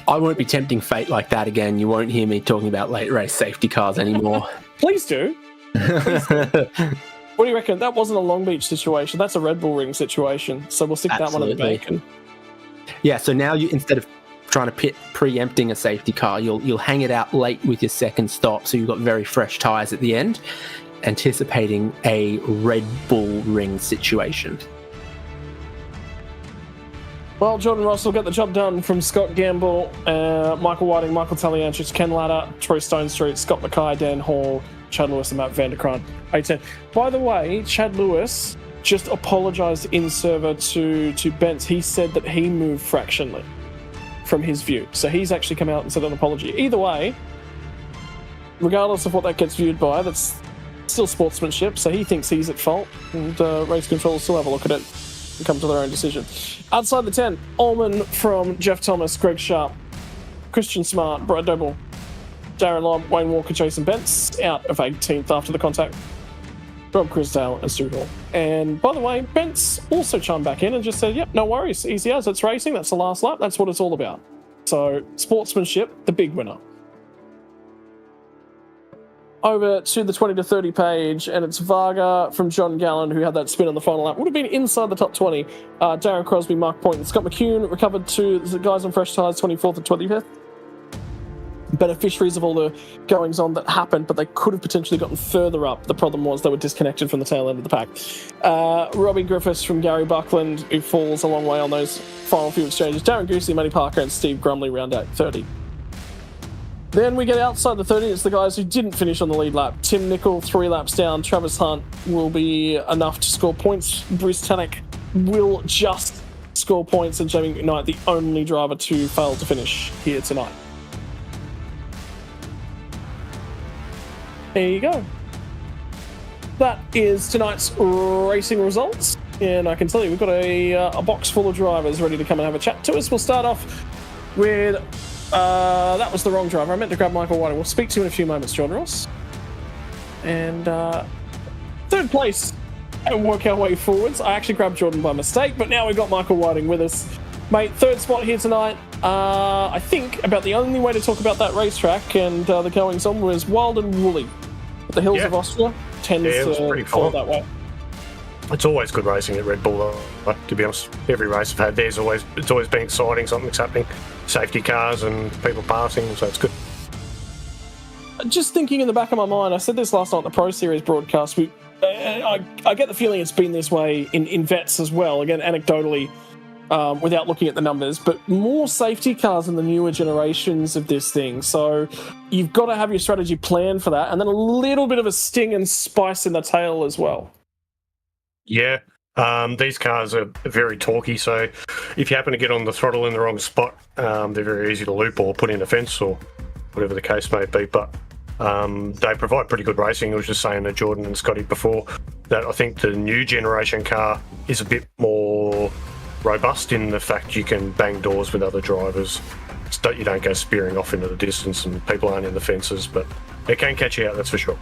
I won't be tempting fate like that again. You won't hear me talking about late race safety cars anymore. Please do. What do you reckon? That wasn't a Long Beach situation. That's a Red Bull Ring situation. So we'll stick that one in the bank. Yeah, so now you, instead of trying to preempting a safety car, you'll hang it out late with your second stop, so you've got very fresh tyres at the end, anticipating a Red Bull Ring situation. Well, Jordan Ross will get the job done from Scott Gamble, Michael Whiting, Michael Talianchis, Ken Latta, Troy Stone Street, Scott Mackay, Dan Hall, Chad Lewis and Matt Van der Krant. 8-10. By the way, Chad Lewis just apologised in server to Bentz. He said that he moved fractionally from his view. So he's actually come out and said an apology. Either way, regardless of what that gets viewed by, that's still sportsmanship. So he thinks he's at fault, and race control will still have a look at it and come to their own decision. Outside the 10, Allman from Jeff Thomas, Greg Sharp, Christian Smart, Brad Doble, Darren Lobb, Wayne Walker, Jason Bentz out of 18th after the contact. Rob Crisdale and Stu Hall. And by the way, Bentz also chimed back in and just said, yep, no worries, easy as, it's racing, that's the last lap, that's what it's all about. So, sportsmanship, the big winner. Over to the 20 to 30 page, and it's Varga from John Gallen who had that spin on the final lap. Would have been inside the top 20. Darren Crosby, Mark Point, and Scott McCune recovered to the guys on fresh tyres, 24th and 25th. Beneficiaries of all the goings on that happened, but they could have potentially gotten further up. The problem was they were disconnected from the tail end of the pack. Robbie Griffiths from Gary Buckland, who falls a long way on those final few exchanges. Darren Goosey, Matty Parker, and Steve Grumley round out 30. Then we get outside the 30. It's the guys who didn't finish on the lead lap. Tim Nicol, 3 laps down. Travis Hunt will be enough to score points. Bruce Tanek will just score points, and Jamie McKnight, the only driver to fail to finish here tonight. There you go. That is tonight's racing results, and I can tell you we've got a box full of drivers ready to come and have a chat to us. We'll start off with that was the wrong driver. I meant to grab Michael Whiting. We'll speak to you in a few moments, Jordan Ross. And third place, and work our way forwards. I actually grabbed Jordan by mistake, but now we've got Michael Whiting with us. Mate, third spot here tonight. I think about the only way to talk about that racetrack and the goings on was wild and woolly. But the hills of Austria tends to fall that way. It's always good racing at Red Bull, though, to be honest. Every race I've had, it's always been exciting. Something's happening, safety cars and people passing, so it's good. Just thinking in the back of my mind, I said this last night on the Pro Series broadcast. I get the feeling it's been this way in vets as well. Again, anecdotally, without looking at the numbers, but more safety cars in the newer generations of this thing. So you've got to have your strategy planned for that, and then a little bit of a sting and spice in the tail as well. Yeah, these cars are very torquey, so if you happen to get on the throttle in the wrong spot, they're very easy to loop or put in a fence or whatever the case may be. But they provide pretty good racing. I was just saying to Jordan and Scotty before that I think the new generation car is a bit more robust in the fact you can bang doors with other drivers. You don't go spearing off into the distance and people aren't in the fences, but it can catch you out, that's for sure.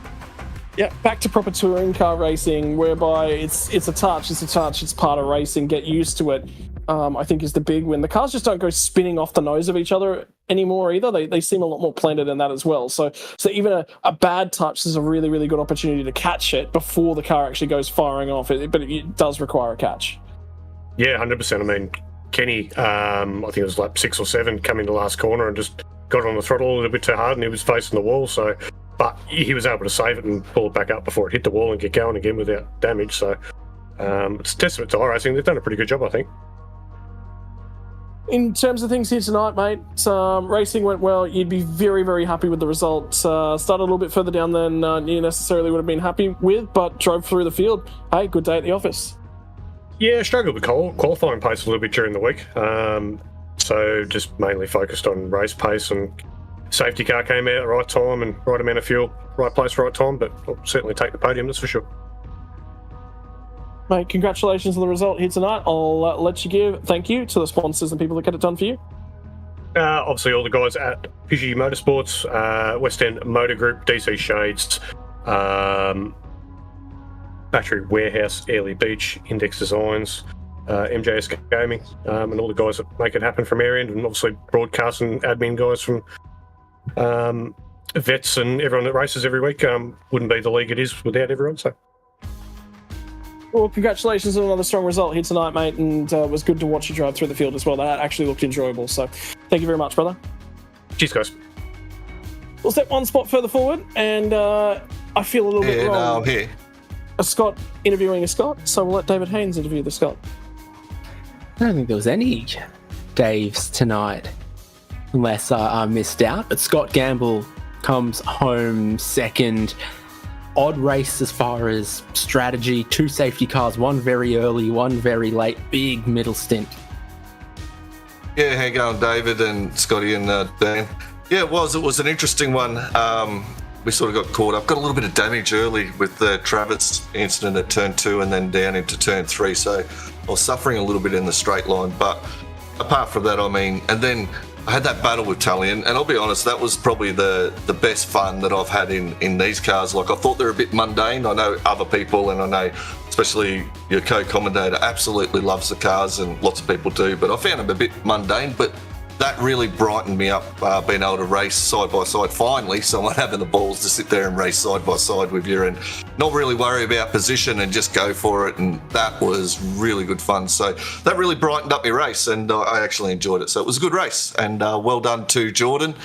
Yeah, back to proper touring car racing, whereby it's a touch, it's part of racing, get used to it, I think is the big win. The cars just don't go spinning off the nose of each other anymore either. They seem a lot more planted in that as well. So even a bad touch is a really, really good opportunity to catch it before the car actually goes firing off, but it does require a catch. Yeah, 100%. I mean, Kenny, I think it was lap 6 or 7, come into the last corner and just got on the throttle a little bit too hard, and he was facing the wall. So, but he was able to save it and pull it back up before it hit the wall and get going again without damage. So, it's a testament to iRacing. They've done a pretty good job, I think. In terms of things here tonight, mate, racing went well. You'd be very, very happy with the result. Started a little bit further down than you necessarily would have been happy with, but drove through the field. Hey, good day at the office. Yeah, struggled with qualifying pace a little bit during the week. So just mainly focused on race pace, and safety car came out at the right time and right amount of fuel, right place, right time, but I'll certainly take the podium, that's for sure. Mate, congratulations on the result here tonight. I'll let you give thank you to the sponsors and people that get it done for you. Obviously, all the guys at Pidgey Motorsports, West End Motor Group, DC Shades, Battery Warehouse, Airlie Beach, Index Designs, MJS Gaming, and all the guys that make it happen from our end, and obviously broadcast and admin guys from Vets and everyone that races every week. Wouldn't be the league it is without everyone, so. Well, congratulations on another strong result here tonight, mate, and it was good to watch you drive through the field as well. That actually looked enjoyable, so thank you very much, brother. Cheers, guys. We'll step one spot further forward, and I feel a little bit wrong. No, I'm here. A Scott interviewing a Scott, so we'll let David Haynes interview the Scott. I don't think there was any Daves tonight, unless I missed out. But Scott Gamble comes home second. Odd race as far as strategy. 2 safety cars, one very early, one very late. Big middle stint. Yeah, how you going, David and Scotty and Dan? Yeah, it was an interesting one. We sort of got caught up. Got a little bit of damage early with the Travis incident at turn 2 and then down into turn 3. So I was suffering a little bit in the straight line. But apart from that, I mean, and then I had that battle with Tully, and I'll be honest, that was probably the best fun that I've had in these cars. Like, I thought they're a bit mundane. I know other people, and I know especially your co-commentator absolutely loves the cars, and lots of people do, but I found them a bit mundane. But that really brightened me up, being able to race side by side. Finally, someone having the balls to sit there and race side by side with you and not really worry about position and just go for it. And that was really good fun. So that really brightened up my race, and I actually enjoyed it. So it was a good race, and well done to Jordan.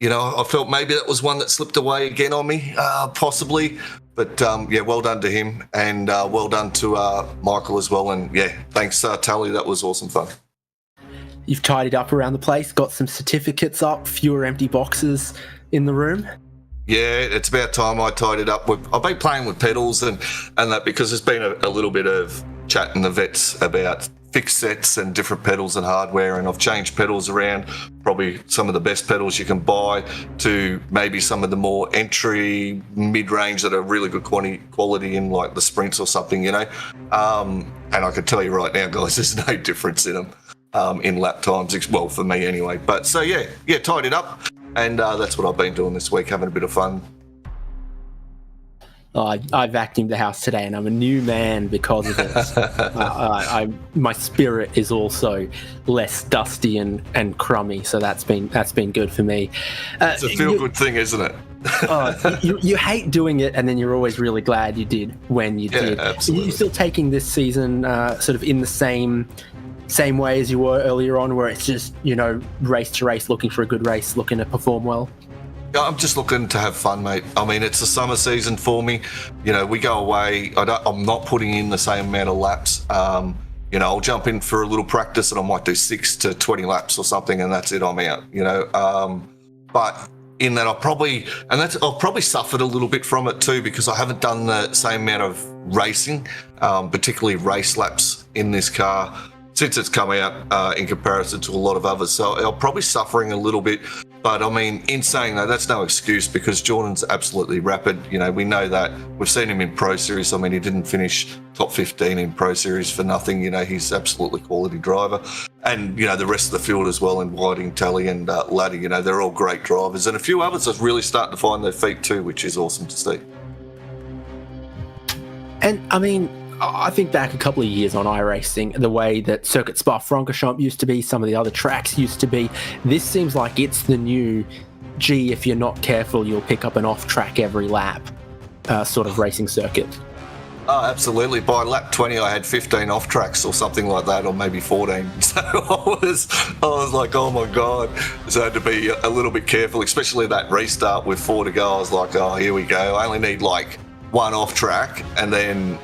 You know, I felt maybe that was one that slipped away again on me, possibly. But yeah, well done to him, and well done to Michael as well. And yeah, thanks, Tully. That was awesome fun. You've tidied up around the place, got some certificates up, fewer empty boxes in the room. Yeah, it's about time I tidied up. I've been playing with pedals and that, because there's been a little bit of chat in the vets about fixed sets and different pedals and hardware, and I've changed pedals around, probably some of the best pedals you can buy to maybe some of the more entry mid-range that are really good quality in, like the Sprints or something, you know. And I can tell you right now, guys, there's no difference in them. In lap times, well, for me anyway. But so yeah, tied it up, and that's what I've been doing this week, having a bit of fun. I vacuumed the house today, and I'm a new man because of it. My spirit is also less dusty and crummy, so that's been good for me. It's a feel-good thing, isn't it? You hate doing it, and then you're always really glad you did when you did. Absolutely. Are you still taking this season sort of in the same way as you were earlier on, where it's just, you know, race to race, looking for a good race, looking to perform well? I'm just looking to have fun, mate. I mean, it's the summer season for me. You know, we go away. I'm not putting in the same amount of laps. You know, I'll jump in for a little practice and I might do 6 to 20 laps or something, and that's it, I'm out, you know. But in that, I'll probably suffered a little bit from it too, because I haven't done the same amount of racing, particularly race laps in this car since it's come out in comparison to a lot of others. So I'm probably suffering a little bit. But I mean, in saying that, that's no excuse, because Jordan's absolutely rapid. You know, we know that. We've seen him in Pro Series. I mean, he didn't finish top 15 in Pro Series for nothing. You know, he's absolutely quality driver. And, you know, the rest of the field as well, and Whiting, Tully and Laddie, you know, they're all great drivers. And a few others are really starting to find their feet too, which is awesome to see. And, I mean, I think back a couple of years on iRacing, the way that Circuit Spa-Francorchamps used to be, some of the other tracks used to be. This seems like it's the new, gee, if you're not careful, you'll pick up an off-track every lap sort of racing circuit. Oh, absolutely. By lap 20, I had 15 off tracks or something like that, or maybe 14. So I was like, oh my God. So I had to be a little bit careful, especially that restart with 4 to go. I was like, oh, here we go. I only need like one off track and then,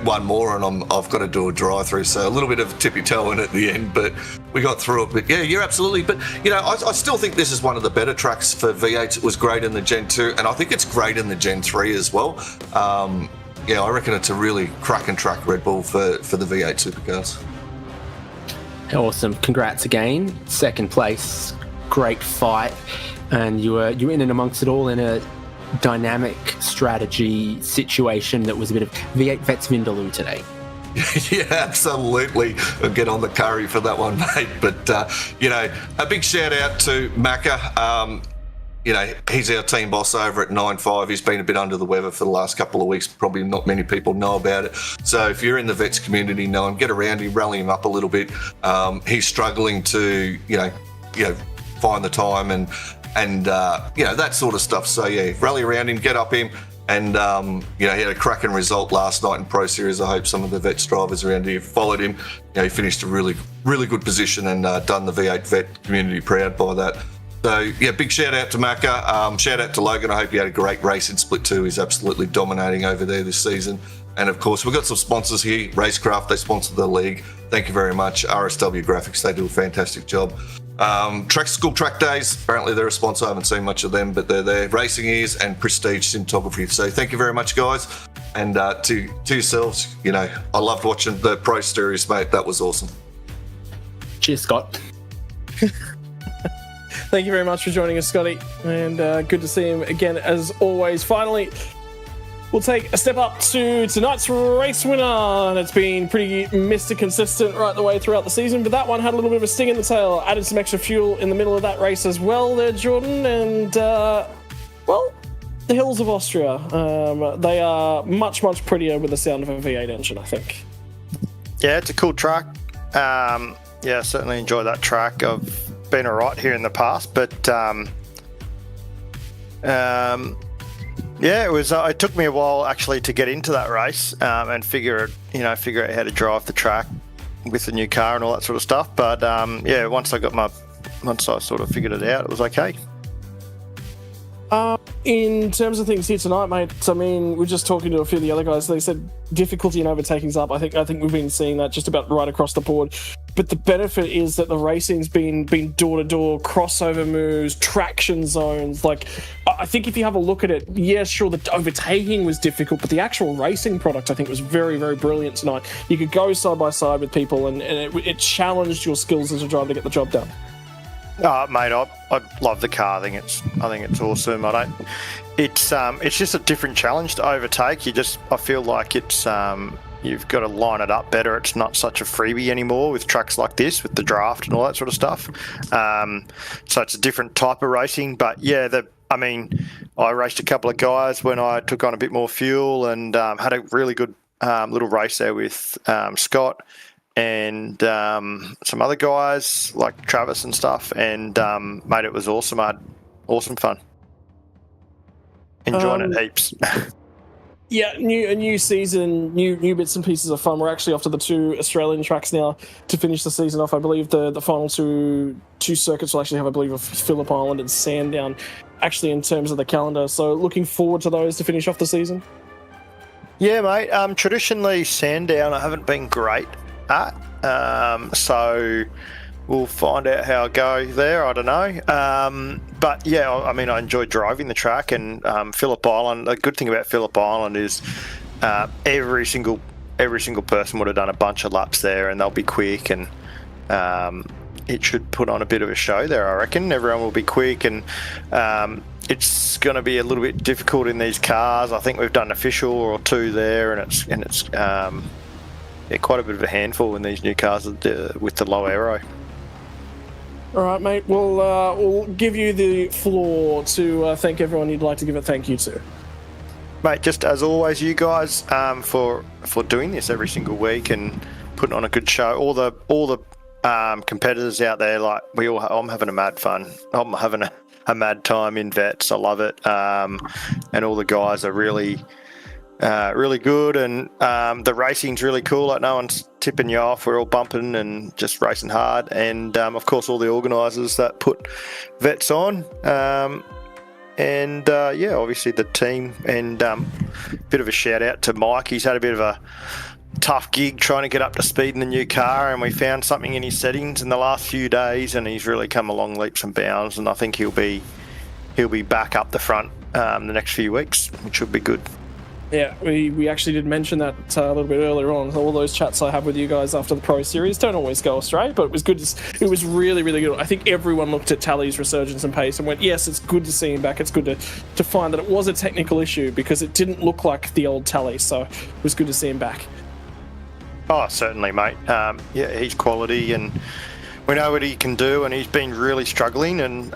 one more, and I've got to do a drive through. So a little bit of tippy toeing at the end, but we got through it. But yeah, you're absolutely. But I still think this is one of the better tracks for V8s. It was great in the Gen 2, and I think it's great in the Gen 3 as well. I reckon it's a really cracking track, Red Bull, for the V8 supercars. Awesome. Congrats again. Second place. Great fight. And you were in and amongst it all in a dynamic strategy situation that was a bit of V8 Vets Vindaloo today. Yeah, absolutely. I'll get on the curry for that one, mate. But, a big shout out to Macca. He's our team boss over at 9.5. He's been a bit under the weather for the last couple of weeks. Probably not many people know about it. So if you're in the Vets community, know him, get around him, rally him up a little bit. He's struggling to, find the time and that sort of stuff. So yeah, rally around him, get up him. And, he had a cracking result last night in Pro Series. I hope some of the Vets drivers around here followed him. He finished a really, really good position and done the V8 Vet community proud by that. So, yeah, big shout out to Macca. Shout out to Logan. I hope you had a great race in Split 2. He's absolutely dominating over there this season. And, of course, we've got some sponsors here. RaceKraft, they sponsor the league. Thank you very much. RSW Graphics, they do a fantastic job. Track School Track Days, apparently they're a sponsor. I haven't seen much of them, but they're there. Racing Ears and Prestige Cinematography. So thank you very much, guys. And to yourselves, I loved watching the Pro Series, mate. That was awesome. Cheers, Scott. Thank you very much for joining us, Scotty, and good to see him again as always. Finally, we'll take a step up to tonight's race winner. It's been pretty Mr. Consistent right the way throughout the season, but that one had a little bit of a sting in the tail. Added some extra fuel in the middle of that race as well there, Jordan, and, the hills of Austria. They are much, much prettier with the sound of a V8 engine, I think. Yeah, it's a cool track. I certainly enjoy that track. I've been all right here in the past, but it was. It took me a while actually to get into that race and figure out how to drive the track with the new car and all that sort of stuff. But once I sort of figured it out, it was okay. In terms of things here tonight, mate, I mean, we're just talking to a few of the other guys. They said difficulty in overtaking's up. I think we've been seeing that just about right across the board. But the benefit is that the racing's been door-to-door, crossover moves, traction zones. Like, I think if you have a look at it, yeah, sure, the overtaking was difficult, but the actual racing product, I think, was very, very brilliant tonight. You could go side-by-side with people, and it challenged your skills as a driver to get the job done. Mate, I love the car. I think it's awesome. It's just a different challenge to overtake. I feel like it's you've got to line it up better. It's not such a freebie anymore with tracks like this, with the draft and all that sort of stuff. So it's a different type of racing. But yeah, I raced a couple of guys when I took on a bit more fuel and had a really good little race there with Scott and some other guys like Travis and stuff, and mate, it was awesome. I had awesome fun, enjoying it heaps. Yeah, a new season, new bits and pieces of fun. We're actually off to the 2 Australian tracks now to finish the season off. I believe the final two circuits will actually have, I believe, a Phillip Island and Sandown, actually, in terms of the calendar. So looking forward to those to finish off the season. Yeah, mate. Traditionally, Sandown I haven't been great at, so we'll find out how I go there. I don't know. But yeah, I enjoy driving the track, and Phillip Island. The good thing about Phillip Island is every single person would have done a bunch of laps there, and they'll be quick, and it should put on a bit of a show there. I reckon everyone will be quick, and it's going to be a little bit difficult in these cars. I think we've done an official or 2 there, and it's quite a bit of a handful in these new cars with the low aero. All right, mate. We'll give you the floor to thank everyone you'd like to give a thank you to. Mate, just as always, you guys for doing this every single week and putting on a good show. All the competitors out there, like I'm having a mad fun. I'm having a mad time in Vets. I love it. And all the guys are really really good, and the racing's really cool. Like, no one's tipping you off. We're all bumping and just racing hard, and of course all the organisers that put vets on, and obviously the team, and bit of a shout out to Mike. He's had a bit of a tough gig trying to get up to speed in the new car, and we found something in his settings in the last few days, and he's really come along leaps and bounds, and I think he'll be back up the front the next few weeks, which will be good. Yeah, we actually did mention that a little bit earlier on. All those chats I have with you guys after the Pro Series don't always go astray, but it was good. It was really, really good. I think everyone looked at Tally's resurgence and pace and went, yes, it's good to see him back. It's good to find that it was a technical issue, because it didn't look like the old Tally, so it was good to see him back. Oh, certainly, mate. He's quality, and we know what he can do, and he's been really struggling, and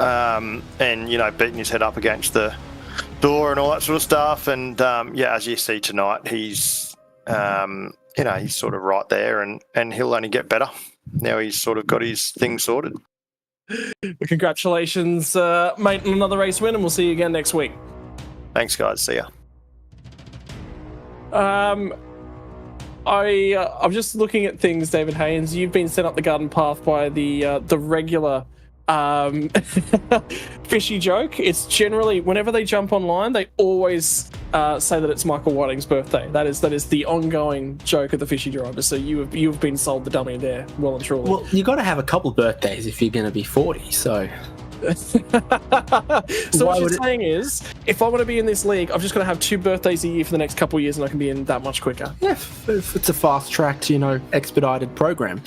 beating his head up against the door and all that sort of stuff. And as you see tonight, he's he's sort of right there, and he'll only get better. Now he's sort of got his thing sorted. Congratulations, mate, on another race win, and we'll see you again next week. Thanks, guys. See ya. I'm just looking at things, David Haynes. You've been sent up the garden path by the regular fishy joke. It's generally, whenever they jump online, they always say that it's Michael Whiting's birthday. That is the ongoing joke of the fishy driver. So you've been sold the dummy there, well and truly. Well, you got to have a couple of birthdays if you're going to be 40. So. So what you're saying is, if I want to be in this league, I'm just going to have 2 birthdays a year for the next couple of years, and I can be in that much quicker. Yeah, if it's a fast-tracked, expedited program.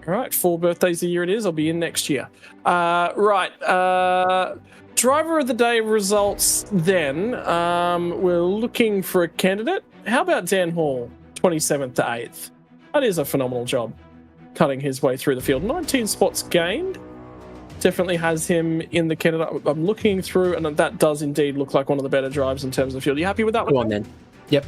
All right, 4 birthdays a year it is. I'll be in next year. Right. Driver of the day results then. We're looking for a candidate. How about Dan Hall, 27th to 8th? That is a phenomenal job, cutting his way through the field. 19 spots gained. Definitely has him in the candidate. I'm looking through, and that does indeed look like one of the better drives in terms of field. Are you happy with that one? Go on then. Yep.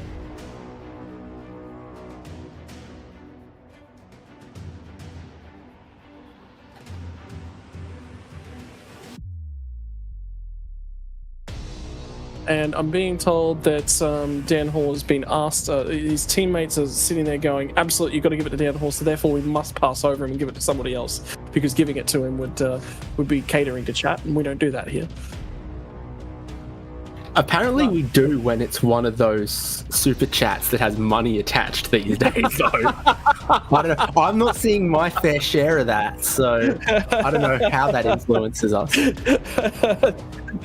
And I'm being told that Dan Hall has been asked, his teammates are sitting there going, absolutely, you've got to give it to Dan Hall, so therefore we must pass over him and give it to somebody else, because giving it to him would be catering to chat, and we don't do that here. Apparently we do when it's one of those super chats that has money attached these days, though. I don't know. I'm not seeing my fair share of that, so I don't know how that influences us. I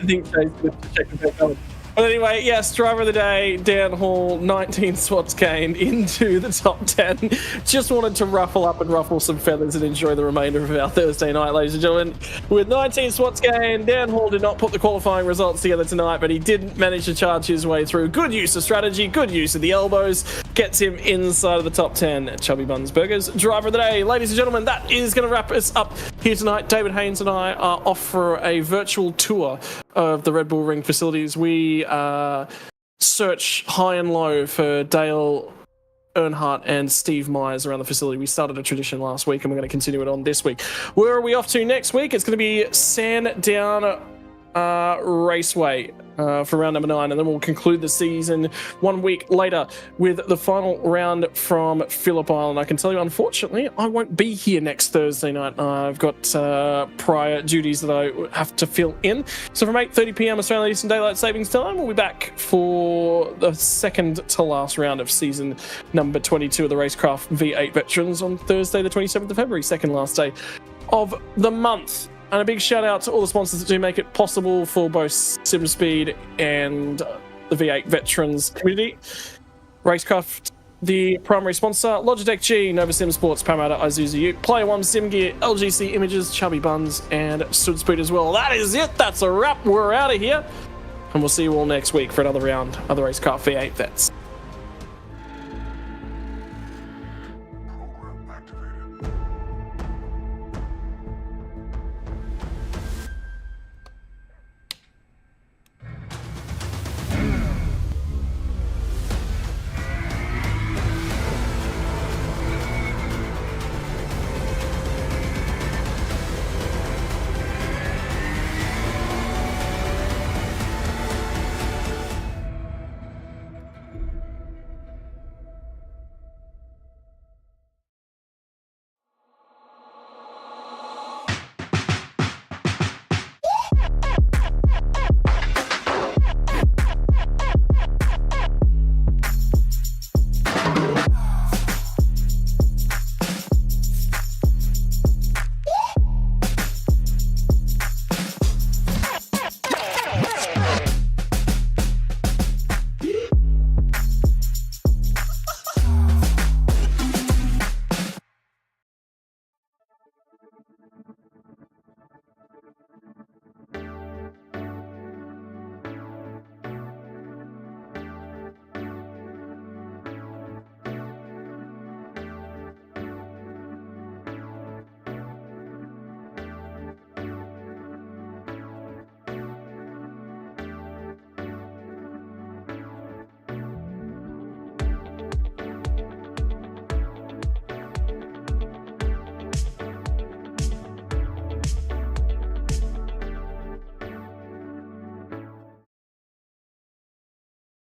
think Jay's going to check the back on. But anyway, yes, driver of the day, Dan Hall, 19 spots gained into the top 10. Just wanted to ruffle some feathers and enjoy the remainder of our Thursday night, ladies and gentlemen. With 19 spots gained, Dan Hall did not put the qualifying results together tonight, but he did manage to charge his way through. Good use of strategy, good use of the elbows, gets him inside of the top 10 at Chubby Buns Burgers. Driver of the day, ladies and gentlemen, that is going to wrap us up here tonight. David Haynes and I are off for a virtual tour of the Red Bull Ring facilities. We search high and low for Dale Earnhardt and Steve Myers around the facility. We started a tradition last week, and we're going to continue it on this week. Where are we off to next week? It's going to be Sandown Raceway for round number 9, and then we'll conclude the season 1 week later with the final round from Phillip Island. I can tell you, unfortunately, I won't be here next Thursday night. I've got prior duties that I have to fill in. So from 8:30 p.m. Australian Eastern Daylight Savings Time, we'll be back for the second to last round of season number 22 of the RaceKraft V8 Veterans on Thursday, the 27th of February, second last day of the month. And a big shout out to all the sponsors that do make it possible for both SimSpeed and the V8 Veterans community. RaceKraft, the primary sponsor, Logitech G, Nova Sim Sports, Parramatta, Isuzu Ute, Player One Sim Gear, LGC Images, Chubby Buns, and StudSpeed as well. That is it. That's a wrap. We're out of here. And we'll see you all next week for another round of the RaceKraft V8 Vets.